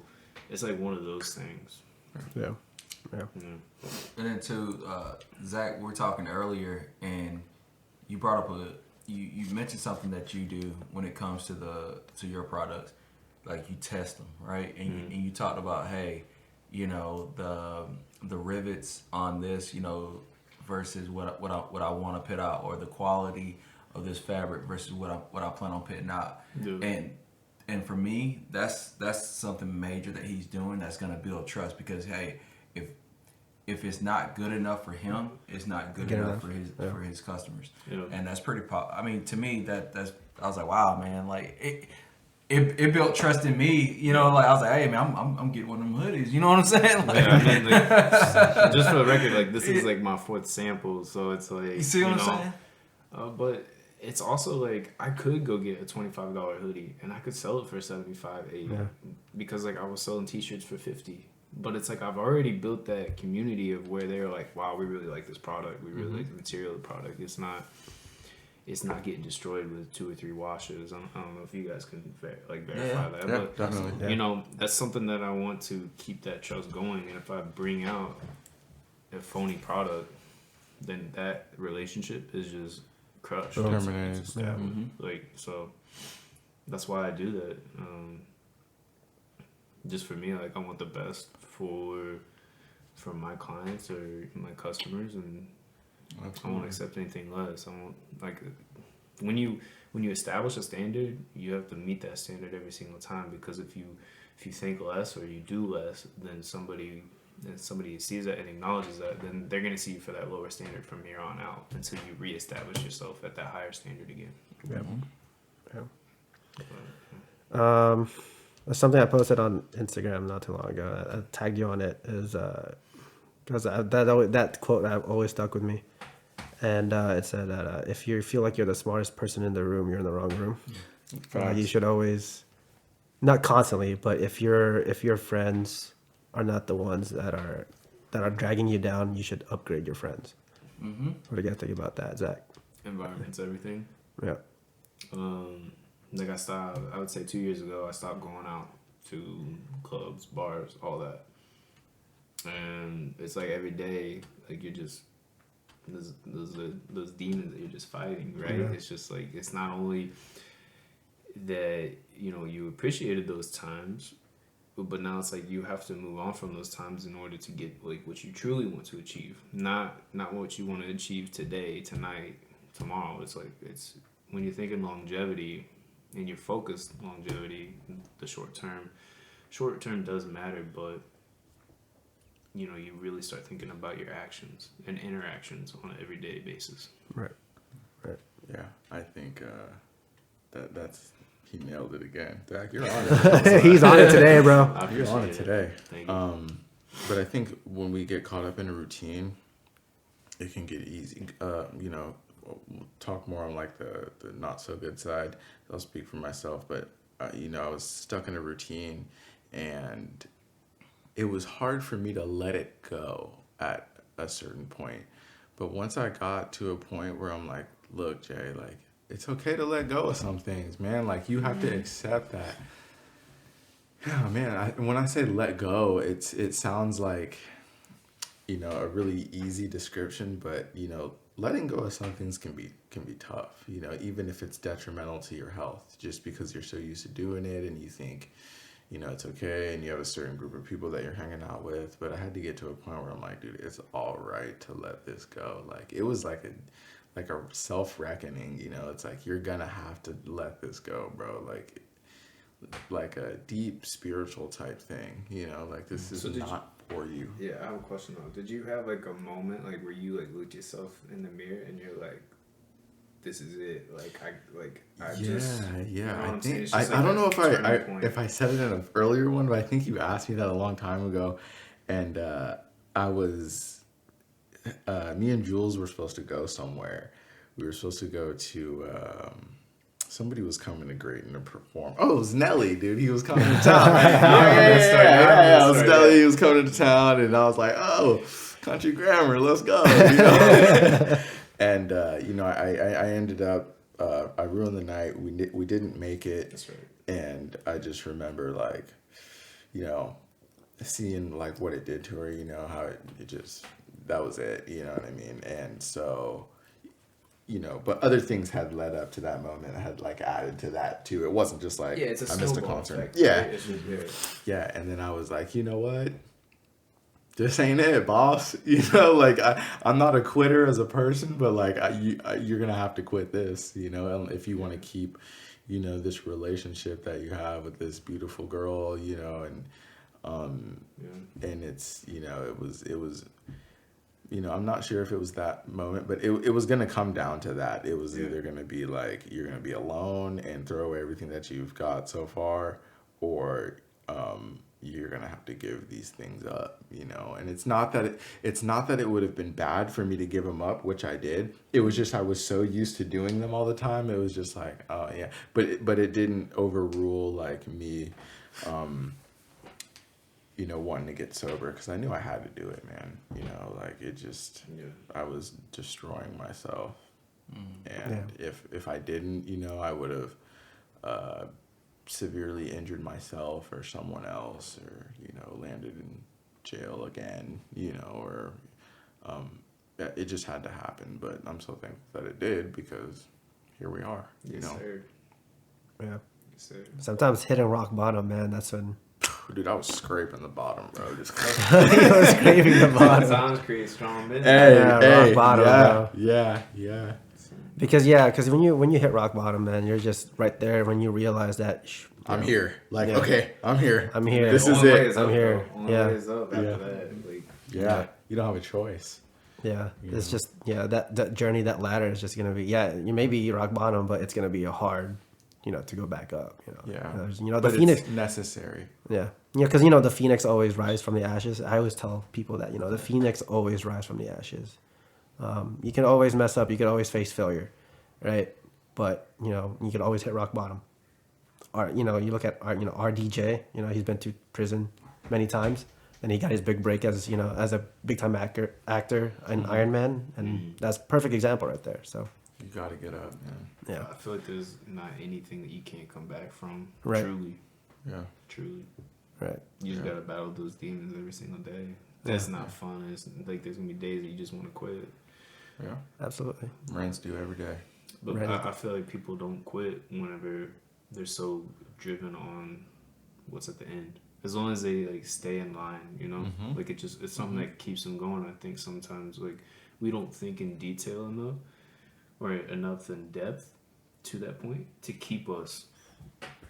it's like one of those things. Yeah. And then to Zach, we were talking earlier, and you brought up you mentioned something that you do when it comes to your products, like you test them, right? And you talked about, hey, you know, the rivets on this, you know, versus what I want to put out, or the quality of this fabric versus what I plan on putting out. Yeah. And for me, that's something major that he's doing that's gonna build trust, because hey, if it's not good enough for him, it's not good enough for his customers. Yeah. And that's pretty I mean, to me, that's I was like, wow, man, like it built trust in me, you know. Like I was like, hey man, I'm getting one of them hoodies, you know what I'm saying? Like, yeah, I mean, like, just for the record, like this is like my 4th sample, so it's like, you see what I'm saying? But it's also like I could go get a $25 hoodie and I could sell it for $75, $80, because like I was selling t-shirts for $50. But it's like I've already built that community of where they're like, wow, we really like this product. We really like the material of the product. It's not getting destroyed with 2 or 3 washes. I don't know if you guys can verify that. Yeah, But definitely. you know, that's something that I want to keep that trust going. And if I bring out a phony product, then that relationship is just crushed. Terminated. It's established. Like, so that's why I do that. Just for me, like I want the best for my clients or my customers, and I won't accept anything less. I won't, like, when you establish a standard, you have to meet that standard every single time, because if you think less or you do less, then somebody sees that and acknowledges that, then they're going to see you for that lower standard from here on out until you reestablish yourself at that higher standard again. Something I posted on Instagram not too long ago. I tagged you on it. Is because that quote always stuck with me, and it said that if you feel like you're the smartest person in the room, you're in the wrong room. You should always, not constantly, but if your friends are not the ones that are dragging you down, you should upgrade your friends. What do you guys think about that, Zach? Environment's everything. Yeah. Like I would say 2 years ago, I stopped going out to clubs, bars, all that. And it's like every day, like you're just, those demons that you're just fighting, right? Yeah. It's just like, it's not only that, you know, you appreciated those times, but now it's like you have to move on from those times in order to get like what you truly want to achieve. Not what you want to achieve today, tonight, tomorrow. It's like, it's when you're thinking longevity, and you're focused longevity, the short term does matter, but you know, you really start thinking about your actions and interactions on an everyday basis. Right. Yeah, I think that's he nailed it again. Zach, you're on it. He's on it today, bro. You're on it today. Thank you. But I think when we get caught up in a routine, it can get easy. You know, we'll talk more on like the not so good side. I'll speak for myself, but you know, I was stuck in a routine, and it was hard for me to let it go at a certain point. But once I got to a point where I'm like, look, Jay, like, it's okay to let go of some things, man. Like, you have to accept that. Yeah, man. When I say let go, it sounds like, you know, a really easy description, but you know, letting go of some things can be tough, you know, even if it's detrimental to your health, just because you're so used to doing it and you think, you know, it's okay, and you have a certain group of people that you're hanging out with. But I had to get to a point where I'm like, dude, it's all right to let this go. Like, it was like a self-reckoning, you know. It's like, you're gonna have to let this go, bro. Like a deep spiritual type thing, you know, like this is not for you. Yeah, I have a question though. Did you have like a moment like where you like looked yourself in the mirror and you're like, this is it? I think I don't know if I said it in an earlier one, but I think you asked me that a long time ago, and I was me and Jules were supposed to go somewhere. We were supposed to go to somebody was coming to Grayton to perform. Oh, it was Nelly, dude. He was coming to town. It was Nelly. He was coming to town, and I was like, oh, country grammar, let's go. You know? And you know, I ended up I ruined the night. We didn't make it. That's right. And I just remember, like, you know, seeing like what it did to her. You know, how it just, that was it. You know what I mean? And so, you know, but other things had led up to that moment. I had like added to that too. It wasn't just like, yeah, it's a I missed a snowball concert. effect, Yeah. right? It's just, Yeah. And then I was like, you know what? This ain't it, boss. You know, like I'm not a quitter as a person, but like you're going to have to quit this, you know, if you want to keep, you know, this relationship that you have with this beautiful girl, you know, and it's, you know, it was, you know, I'm not sure if it was that moment, but it was going to come down to that. It was either going to be like, you're going to be alone and throw away everything that you've got so far, or you're going to have to give these things up, you know. And it's not that it would have been bad for me to give them up, which I did. It was just, I was so used to doing them all the time. It was just like, oh yeah, but it didn't overrule like me, you know, wanting to get sober because I knew I had to do it, man. You know, like it just, I was destroying myself. And if I didn't, you know, I would have severely injured myself or someone else, or, you know, landed in jail again, you know, or it just had to happen. But I'm so thankful that it did, because here we are, you know. Sir. Yeah. Yes, sir. Sometimes hitting rock bottom, man. That's when Dude, I was scraping the bottom, bro. Just he was scraping the bottom. Sometimes create strong men. Rock bottom, bro. yeah. Because when you hit rock bottom, man, you're just right there when you realize that I'm here. Like, okay, I'm here. I'm here. This is Only way it. is I'm up, here. bro. Only Yeah. way is up after that. Like, Yeah, you don't have a choice. Yeah, it's just that journey, that ladder is just gonna be you may be rock bottom, but it's gonna be a hard, you know, to go back up. You know, Yeah. you know the But phoenix. it's necessary. Yeah, because you know the phoenix always rise from the ashes. I always tell people that, you know, the phoenix always rise from the ashes. You can always mess up. You can always face failure, right? But you know you can always hit rock bottom. Or you know, you look at our DJ. You know, he's been to prison many times, and he got his big break as as a big time actor in Iron Man, and that's a perfect example right there. So You gotta get up, man. yeah, I feel like there's not anything that you can't come back from. Right. Truly. right. You just gotta battle those demons every single day. That's not fun. It's like there's gonna be days that you just want to quit. Yeah. Absolutely. Rants do every day. But Right. I feel like people don't quit whenever they're so driven on what's at the end. As long as they like stay in line, you know, like it's something that keeps them going. I think sometimes like we don't think in detail enough or enough in depth to that point to keep us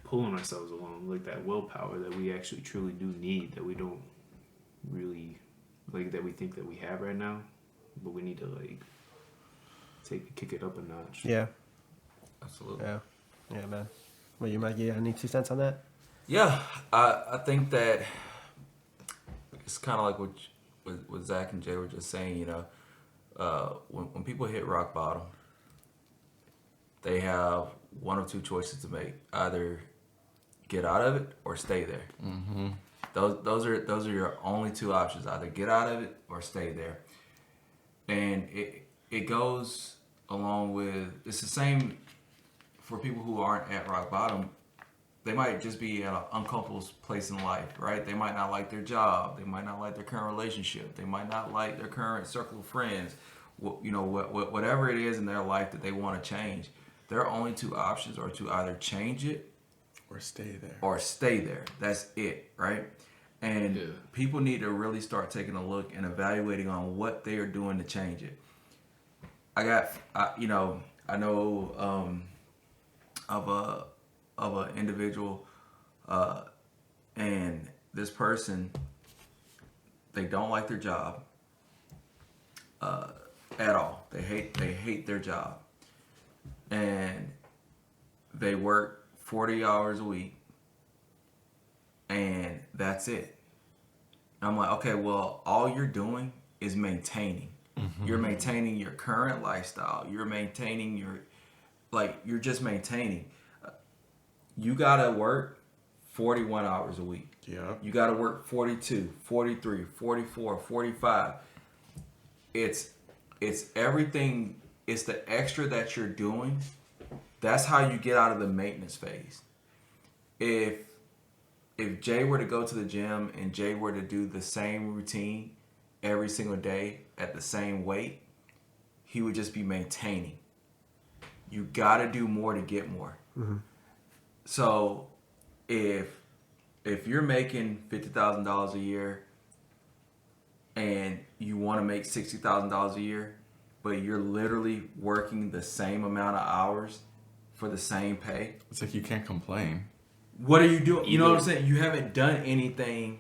pulling ourselves along, like that willpower that we actually truly do need, that we don't really like, that we think that we have right now, but we need to like kick it up a notch. Yeah. Absolutely. Yeah, man. Well, you might get any 2 cents on that? Yeah, I think that it's kind of like what Zach and Jay were just saying. You know, when people hit rock bottom, they have one of two choices to make: either get out of it or stay there. Mm-hmm. Those are your only 2 options: either get out of it or stay there. And it goes along with, it's the same for people who aren't at rock bottom. They might just be at an uncomfortable place in life, right? They might not like their job. They might not like their current relationship. They might not like their current circle of friends. You know, whatever it is in their life that they want to change, their only 2 options are to either change it Or stay there. or stay there. That's it, right? And people need to really start taking a look and evaluating on what they are doing to change it. I know of an individual, and this person, they don't like their job at all. They hate their job, and they work 40 hours a week, and that's it. And I'm like, okay, well, all you're doing is maintaining. You're maintaining your current lifestyle. You're maintaining you're just maintaining. You gotta work 41 hours a week. Yeah. You gotta work 42, 43, 44, 45. It's everything. It's the extra that you're doing. That's how you get out of the maintenance phase. If Jay were to go to the gym and Jay were to do the same routine every single day at the same weight, he would just be maintaining. You got to do more to get more. Mm-hmm. So if you're making $50,000 a year and you want to make $60,000 a year, but you're literally working the same amount of hours for the same pay, It's like you can't complain. what are you doing? You know what I'm saying? You haven't done anything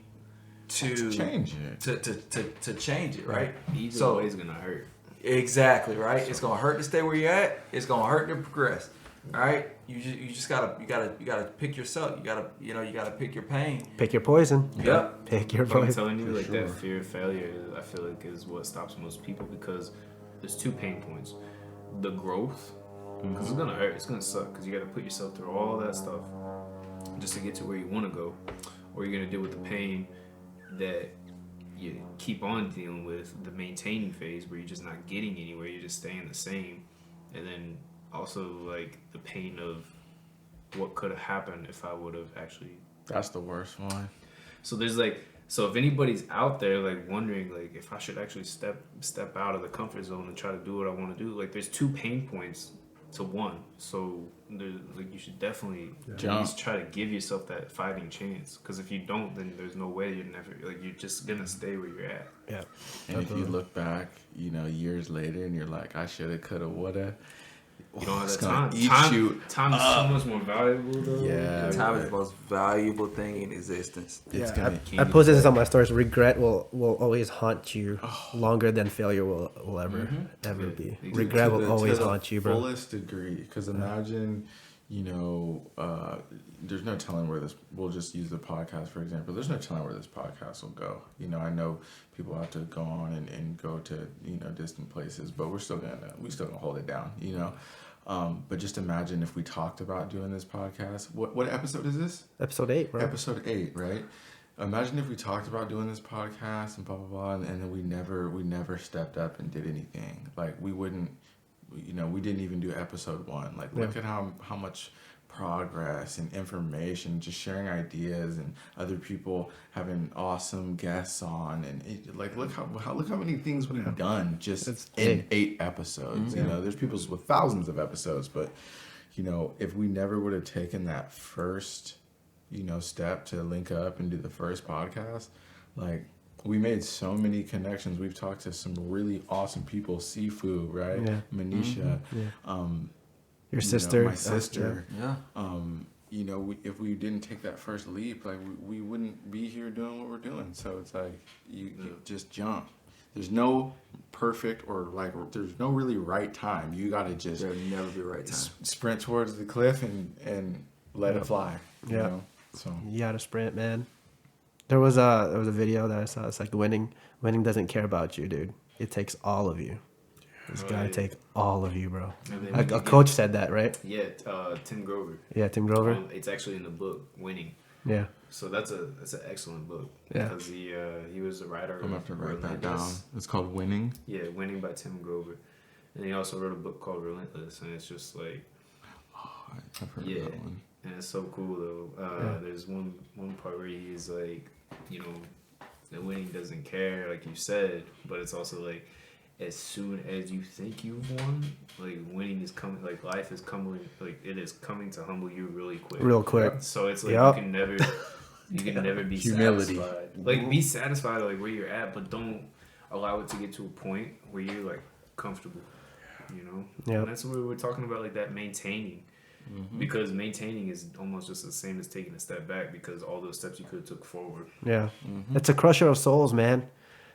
to change it. To change it, right? Either way is gonna hurt. Exactly, right? It's gonna hurt to stay where you're at. It's gonna hurt to progress. All right? You just gotta pick yourself. You gotta pick your pain. Pick your poison. Yep. Pick your But I'm poison. telling you, like that fear of failure, I feel like is what stops most people, because there's 2 pain points: the growth, because it's gonna hurt, it's gonna suck, because you gotta put yourself through all that stuff just to get to where you want to go, or you're gonna deal with the pain that you keep on dealing with, the maintaining phase where you're just not getting anywhere, you're just staying the same, and then also like the pain of what could have happened if I would have actually. That's the worst one. So there's like, so if anybody's out there like wondering like if I should actually step out of the comfort zone and try to do what I want to do, like there's 2 pain points to one. So there's like you should definitely at least try to give yourself that fighting chance, because if you don't, then there's no way you're just gonna stay where you're at. Yeah. And if you look back, years later, and you're like, I shoulda, coulda, woulda. You don't have It's that gonna time. eat Time is so much more valuable though. Yeah. Time is the most valuable thing in existence. It's Yeah, gonna. I posted this on my stories. Regret will always haunt you longer than failure will ever be. Exactly. Regret To will the- always to the haunt you, bro. Fullest degree, because imagine, there's no telling where this. We'll just use the podcast for example. There's no telling where this podcast will go. I know people have to go on and go to distant places, but we still gonna hold it down. But just imagine if we talked about doing this podcast. What episode is this? Episode 8, bro. Episode 8, right? Imagine if we talked about doing this podcast and blah blah blah, and then we never stepped up and did anything. Like we wouldn't, we didn't even do episode 1. Like look at how much progress and information, just sharing ideas, and other people having awesome guests on, and look how many things we've done just in 8 episodes. There's people with thousands of episodes, but if we never would have taken that first step to link up and do the first podcast, like we made so many connections. We've talked to some really awesome people, Sifu, right? Yeah. Manisha, Your sister. my sister. Yeah. If we didn't take that first leap, like we wouldn't be here doing what we're doing. So it's like you just jump. There's no perfect or there's no really right time. You gotta just There'll never be a right time. sprint towards the cliff and let it fly. Yeah. So You gotta sprint, man. There was a video that I saw. It's like winning doesn't care about you, dude. It takes all of you. It's gotta take all of you, bro. And then A coach said that, right? Yeah, Tim Grover. Yeah, Tim Grover. It's actually in the book Winning. Yeah. So that's an excellent book. Yeah. Because he was the writer. I'm gonna have to write that Relentless. down. It's called Winning. Yeah, Winning by Tim Grover, and he also wrote a book called Relentless, and it's just like I've heard Yeah. of that one. and it's so cool though. There's one part where he's like, that winning doesn't care, like you said, but it's also like, as soon as you think you've won, like winning is coming, like life is coming, like it is coming to humble you really quick. Real quick. So it's like Yup. you can never be Humility. satisfied. Like be satisfied like where you're at, but don't allow it to get to a point where you're like comfortable. Yep. And that's what we're talking about, like that maintaining. Because maintaining is almost just the same as taking a step back, because all those steps you could have took forward. Yeah. It's a crusher of souls, man.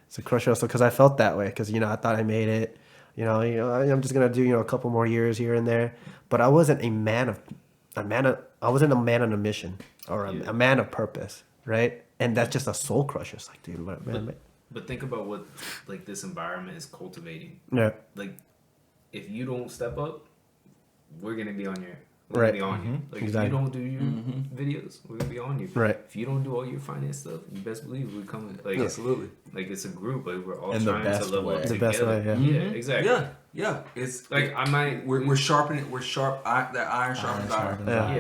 It's a crusher of souls, because I felt that way, because I thought I made it. I'm just gonna do a couple more years here and there, but I wasn't I wasn't a man on a mission or a man of purpose, right? And that's just a soul crusher. It's like, dude, man. But think about what like this environment is cultivating. Yeah. Like if you don't step up, we're gonna be on your Right. Be on you. Like Exactly. if you don't do your videos, we're gonna be on you. Right. If you don't do all your finance stuff, you best believe we're coming. Like Absolutely. like it's a group. Like we're all In the trying to best level way. up The together. best way, yeah. Yeah, exactly. Yeah. It's Like I might. we're sharpening. We're sharp. That iron sharpens iron. Yeah.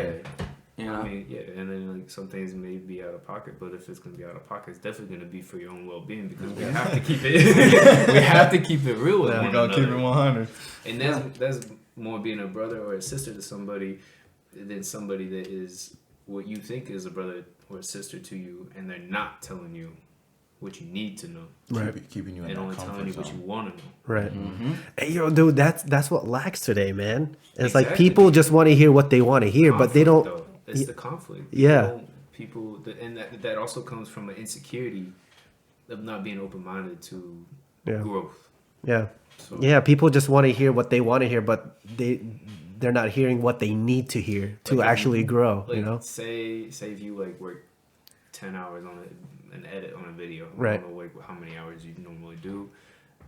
Yeah. I I mean, yeah, and then like some things may be out of pocket, but if it's gonna be out of pocket, it's definitely gonna be for your own well-being, because we have to keep it. We have to keep it real with one We're gonna another. keep it 100. And that's more being a brother or a sister to somebody than somebody that is what you think is a brother or a sister to you, and they're not telling you what you need to know, Right. Keeping you in and that only telling you comfort what you zone. want to know. Right. Hey, dude, that's what lacks today, man. It's like Exactly. people just want to hear what they want to hear, but they don't. Conflict, though. It's the conflict. Yeah. And that also comes from an insecurity of not being open-minded to Yeah. growth. Yeah. So, Yeah, people just want to hear what they want to hear, but they're not hearing what they need to hear to Like, actually grow. like say if you like work 10 hours on an edit on a video, Right. I don't know like how many hours you normally do,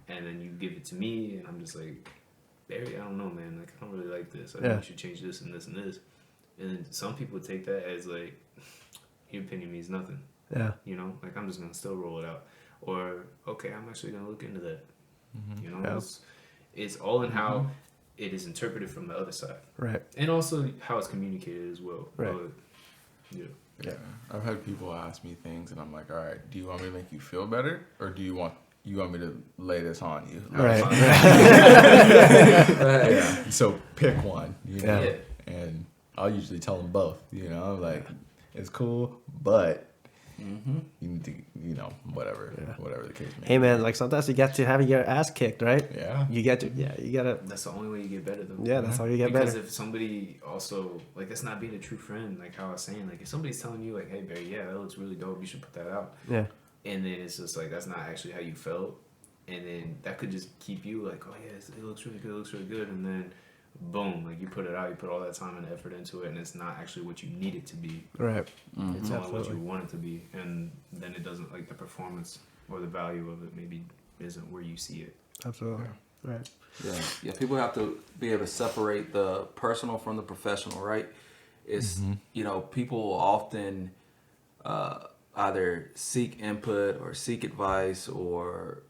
and then you give it to me, and I'm just like, Barry, I don't know, man, like I don't really like this. I think you should change this and this and this. And then some people take that as like, your opinion means nothing. Yeah. You know, like I'm just gonna still roll it out, or okay, I'm actually gonna look into that. You know, Yeah. it's all in how it is interpreted from the other side, Right. and also how it's communicated as well. Right. Yeah. Yeah, I've had people ask me things, and I'm like, all right, do you want me to make you feel better, or do you want me to lay this on you? Right. Yeah. So pick one. You know? Yeah. And I'll usually tell them both. You know, like it's cool, but you need to, whatever the case may be. Hey man, like sometimes you get to have your ass kicked, right? Yeah. You get to, you gotta. That's the only way you get better, though. Yeah, that's how you get Because better. if somebody also, like, that's not being a true friend, like how I was saying, like, if somebody's telling you, like, hey, Barry, yeah, that looks really dope, you should put that out. Yeah. And then it's just like, that's not actually how you felt. And then that could just keep you like, oh, yeah, it looks really good, it looks really good. And then, boom, like, you put it out, you put all that time and effort into it, and it's not actually what you need it to be. Right. It's only what Absolutely. you want it to be. And then it doesn't, like, the performance or the value of it maybe isn't where you see it. Absolutely. Right. Yeah. People have to be able to separate the personal from the professional, right? It's people often either seek input or seek advice, or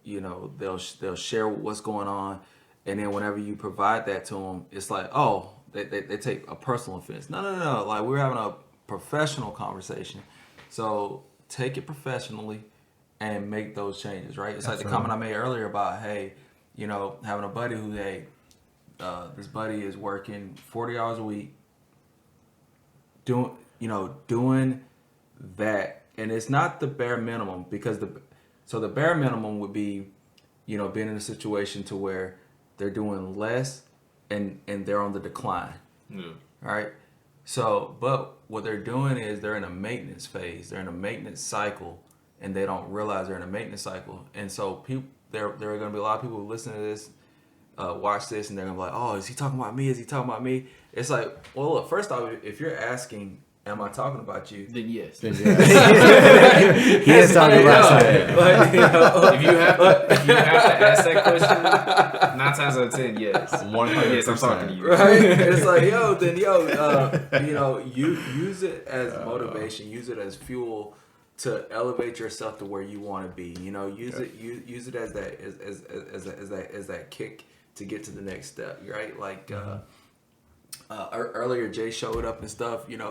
they'll share what's going on, and then whenever you provide that to them, it's like, oh, they take a personal offense. No. Like, we're having a professional conversation, so take it professionally and make those changes, right? It's like the comment I made earlier about, hey, having a buddy who, hey, this buddy is working 40 hours a week, doing that, and it's not the bare minimum, because the bare minimum would be, being in a situation to where they're doing less and they're on the decline. Yeah. Right? So, but what they're doing is they're in a maintenance phase. They're in a maintenance cycle, and they don't realize they're in a maintenance cycle. And so there are going to be a lot of people who listen to this, watch this, and they're going to be like, oh, is he talking about me? Is he talking about me? It's like, well, look, first off, if you're asking, am I talking about you? Then yes. He is talking about something. If you have to ask that question, 9 times out of 10, yes. 100%. Yes, I'm talking to you. Right? It's like, you use it as motivation, use it as fuel to elevate yourself to where you want to be. Use it as that kick to get to the next step, right? Like earlier, Jay showed up and stuff, and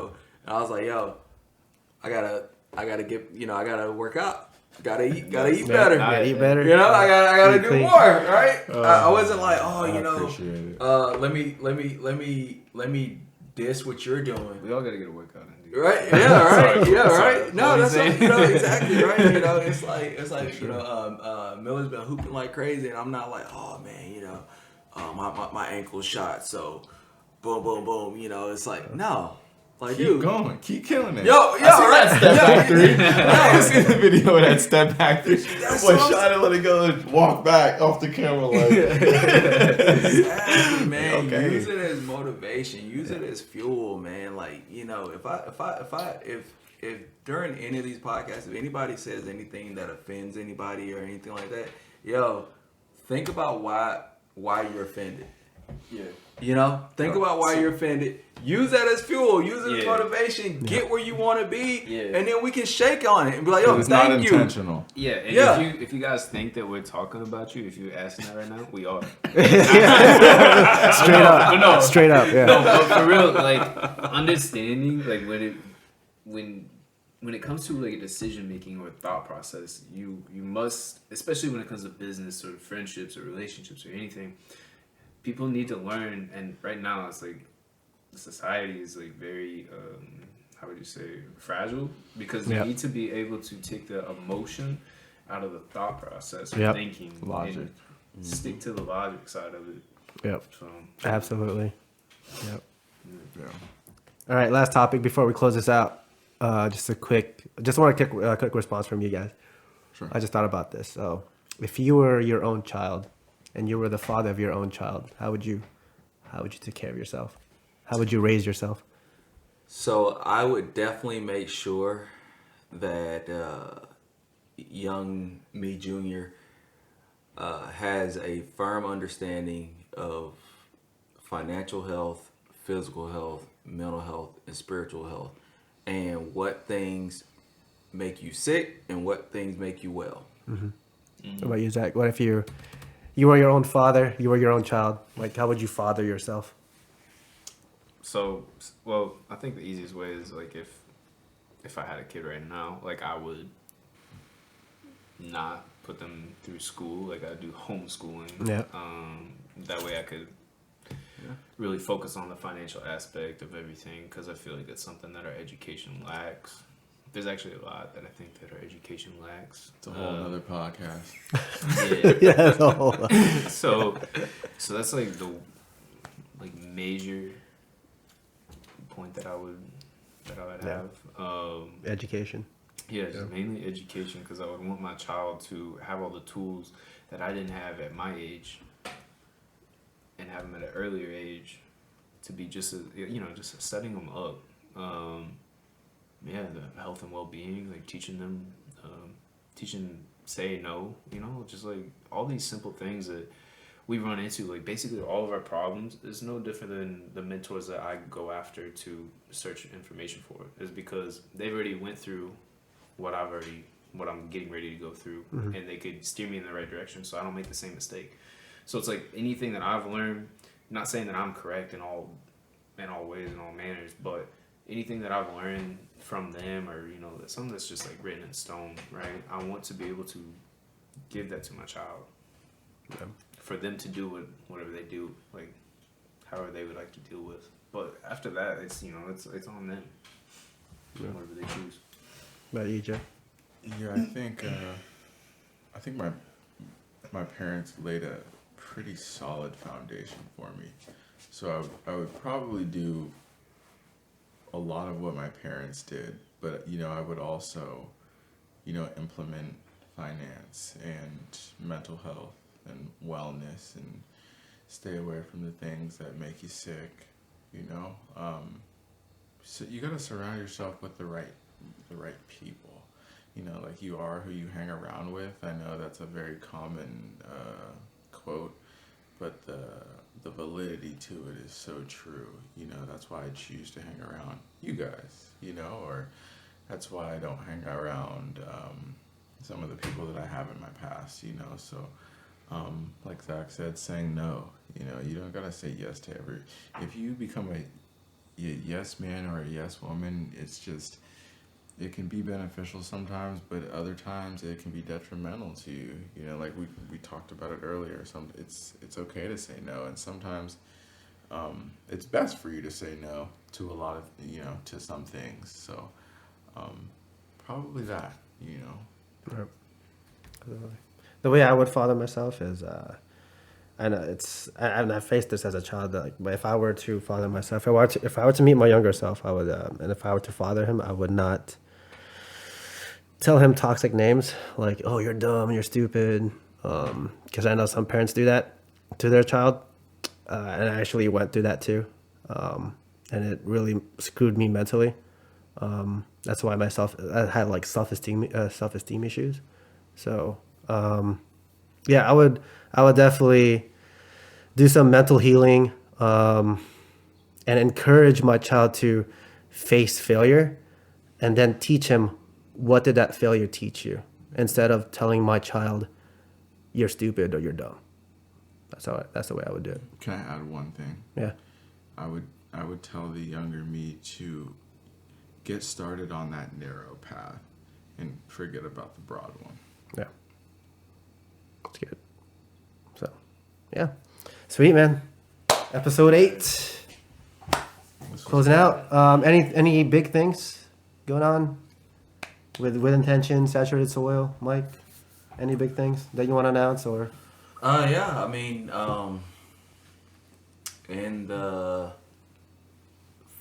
I was like, yo, I gotta work out. Gotta eat better. Yeah, eat better. I gotta do clean. more, right? I wasn't like, I appreciate it. let me diss what you're doing. We all gotta get a workout in, dude. Right? Yeah, right. Sorry. Yeah, Sorry. right. No, that's what, exactly right. It's like Miller's been hooping like crazy, and I'm not like, oh man, my ankle's shot, so boom, boom, boom. It's like, no. Like, Keep dude, going. Keep killing it. Yo, That step back three. Yeah. I seen the video of that step back three. That's Boy, what I'm shot it, let it go, and walk back off the camera like. Exactly, man. Okay. Use it as motivation. Use it as fuel, man. Like, if during any of these podcasts, if anybody says anything that offends anybody or anything like that, think about why you're offended. Yeah. Think about why you're offended. Use that as fuel. Use it as Yeah. motivation. Get where you want to be, Yeah. and then we can shake on it and be like, "Yo, It's not thank you." intentional. Yeah, and Yeah. if you guys think that we're talking about you, if you're asking that right now, we are. Straight up. But no. Straight up. Yeah. No, but for real, like understanding, like when it comes to like decision making or thought process, you must, especially when it comes to business or friendships or relationships or anything, people need to learn. And right now, it's like the society is like very how would you say, fragile, because you Yep. need to be able to take the emotion out of the thought process or Yep. thinking, Logic. and stick to the logic side of it. Yep. So Absolutely. Yep. Yeah. All right. Last topic before we close this out. Just want a quick response from you guys. Sure. I just thought about this. So, if you were your own child, and you were the father of your own child, how would you take care of yourself? How would you raise yourself? So I would definitely make sure that young me junior has a firm understanding of financial health, physical health, mental health, and spiritual health, and what things make you sick and what things make you well. What about you, Zach? What if you were your own father, you were your own child? Like, how would you father yourself? So, well, I think the easiest way is like if I had a kid right now, like I would not put them through school. Like I do homeschooling. Yeah. That way I could really focus on the financial aspect of everything, because I feel like it's something that our education lacks. There's actually a lot that I think that our education lacks. It's a whole other podcast. Yeah. Yeah, that's a whole lot. So that's like the major point that I would Yeah. have. Education. Yeah, just mainly education, because I would want my child to have all the tools that I didn't have at my age, and have them at an earlier age, to be just just setting them up. The health and well-being, like teaching them, say no, just like all these simple things that we run into. Like basically all of our problems is no different than the mentors that I go after to search information for, is because they've already went through what I'm getting ready to go through, and they could steer me in the right direction so I don't make the same mistake. So it's like anything that I've learned, not saying that I'm correct in all ways and all manners, but anything that I've learned from them, or something that's just like written in stone, right? I want to be able to give that to my child, for them to do whatever they do, like however they would like to deal with. But after that, it's it's on them, whatever they choose. What about you, Joe? Yeah, I think my parents laid a pretty solid foundation for me. So I would probably do a lot of what my parents did, but I would also implement finance and mental health and wellness, and stay away from the things that make you sick. So you got to surround yourself with the right people. Like you are who you hang around with. I know that's a very common quote, but the validity to it is so true. That's why I choose to hang around you guys, or that's why I don't hang around some of the people that I have in my past, So like Zach said, saying no, you don't gotta say yes to if you become a yes man or a yes woman, it can be beneficial sometimes, but other times it can be detrimental to you. Like we talked about it earlier. It's okay to say no, and sometimes it's best for you to say no to a lot of to some things. So probably that. Right. The way I would father myself is, I know I faced this as a child. But if I were to father myself, if I were to meet my younger self, I would, and if I were to father him, I would not tell him toxic names like, "Oh, you're dumb, you're stupid," because I know some parents do that to their child, and I actually went through that too, and it really screwed me mentally. That's why I had like self-esteem issues. So I would definitely do some mental healing, and encourage my child to face failure, and then teach him, what did that failure teach you, instead of telling my child, you're stupid or you're dumb. That's the way I would do it. Can I add one thing? Yeah. I would tell the younger me to get started on that narrow path and forget about the broad one. Yeah. That's good. So, yeah. Sweet, man. Episode 8. Closing out. Any big things going on with intention, saturated soil, Mike? Any big things that you want to announce, or? I mean, in the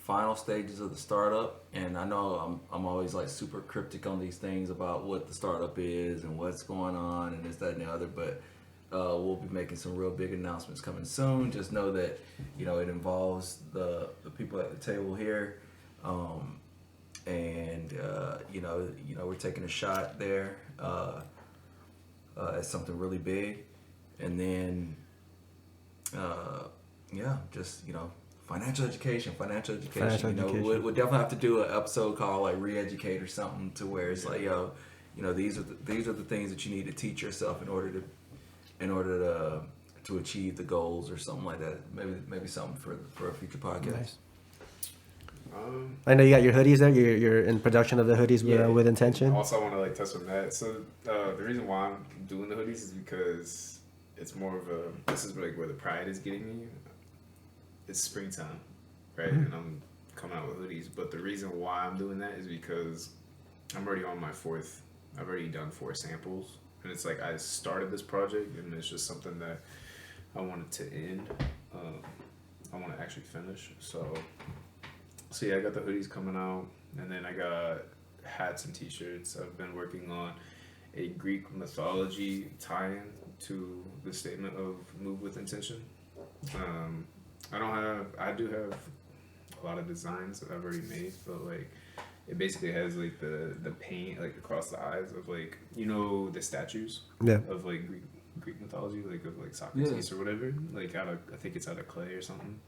final stages of the startup, and I know I'm always like super cryptic on these things about what the startup is and what's going on and this, that, and the other, but we'll be making some real big announcements coming soon. Just know that it involves the people at the table here, and we're taking a shot there at something really big, and then just financial education. Financial You know, education. we'll definitely have to do an episode called like re-educate or something, to where it's like, yo, you know, these are the things that you need to teach yourself in order to achieve the goals or something like that. Maybe something for a future podcast. Nice. I know you got your hoodies there. You're in production of the hoodies with intention. Also, I want to like touch on that. So the reason why I'm doing the hoodies is because it's more of a. This is like where the pride is getting me. It's springtime, right? And I'm coming out with hoodies. But the reason why I'm doing that is because I'm already on my 4th. I've already done 4 samples, and it's like I started this project, and it's just something that I wanted to end. I want to actually finish. So yeah, I got the hoodies coming out, and then I got hats and t-shirts. I've been working on a Greek mythology tie-in to the statement of move with intention. I do have a lot of designs that I've already made, but like it basically has like the paint like across the eyes of like, you know, the statues of like Greek mythology, like of like Socrates or whatever, like I think it's out of clay or something.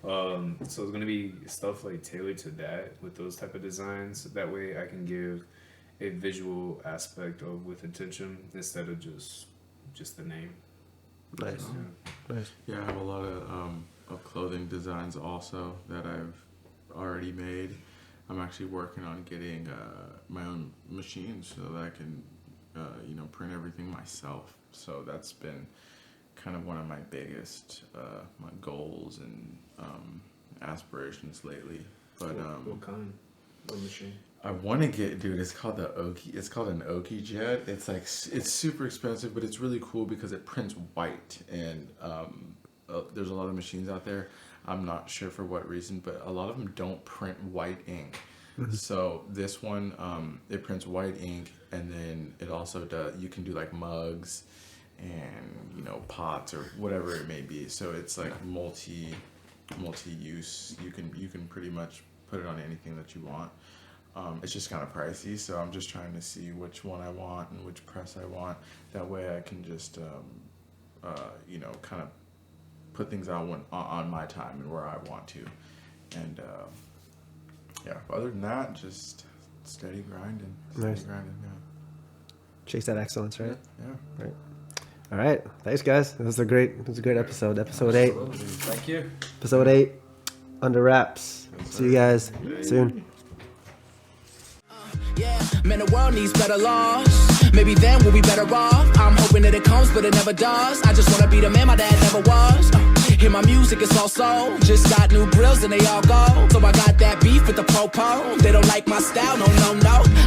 So it's gonna be stuff like tailored to that with those type of designs. That way I can give a visual aspect of with intention instead of just the name. Nice. Nice. Yeah, I have a lot of clothing designs also that I've already made. I'm actually working on getting my own machine so that I can print everything myself. So that's been kind of one of my biggest my goals and aspirations lately. But what kind? What machine? I want to get, dude. It's called the Oki. It's called an Oki Jet. It's like it's super expensive, but it's really cool because it prints white. And there's a lot of machines out there. I'm not sure for what reason, but a lot of them don't print white ink. So this one, it prints white ink, and then it also does. You can do like mugs, and pots or whatever it may be. So it's like multi-use. You can pretty much put it on anything that you want. It's just kind of pricey, so I'm just trying to see which one I want and which press I want. That way I can just, kind of put things out on my time and where I want to. And, other than that, just steady grinding. Nice. Yeah. Chase that excellence, right? Yeah. Right. All right. Thanks, guys. It was a great episode. Episode 8. Absolutely. Thank you. Episode 8. Under wraps. See you guys soon. Yeah, man, the world needs better laws. Maybe then we'll be better off. I'm hoping that it comes, but it never does. I just wanna be the man my dad never was. Hear my music, it's all soul. Just got new grills and they all go. So I got that beef with the po-po. They don't like my style, no.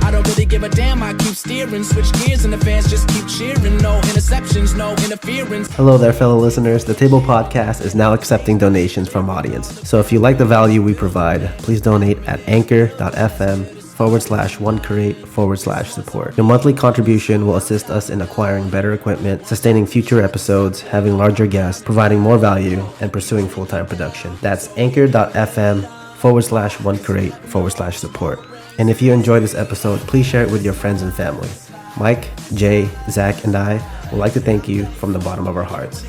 I don't really give a damn, I keep steering. Switch gears and the fans just keep cheering. No interceptions, no interference. Hello there, fellow listeners. The Table Podcast is now accepting donations from audience. So if you like the value we provide, please donate at anchor.fm/onecreate/support. Your monthly contribution will assist us in acquiring better equipment, sustaining future episodes, having larger guests, providing more value, and pursuing full-time production. That's anchor.fm/onecreate/support. And if you enjoyed this episode, please share it with your friends and family. Mike, Jay, Zach, and I would like to thank you from the bottom of our hearts.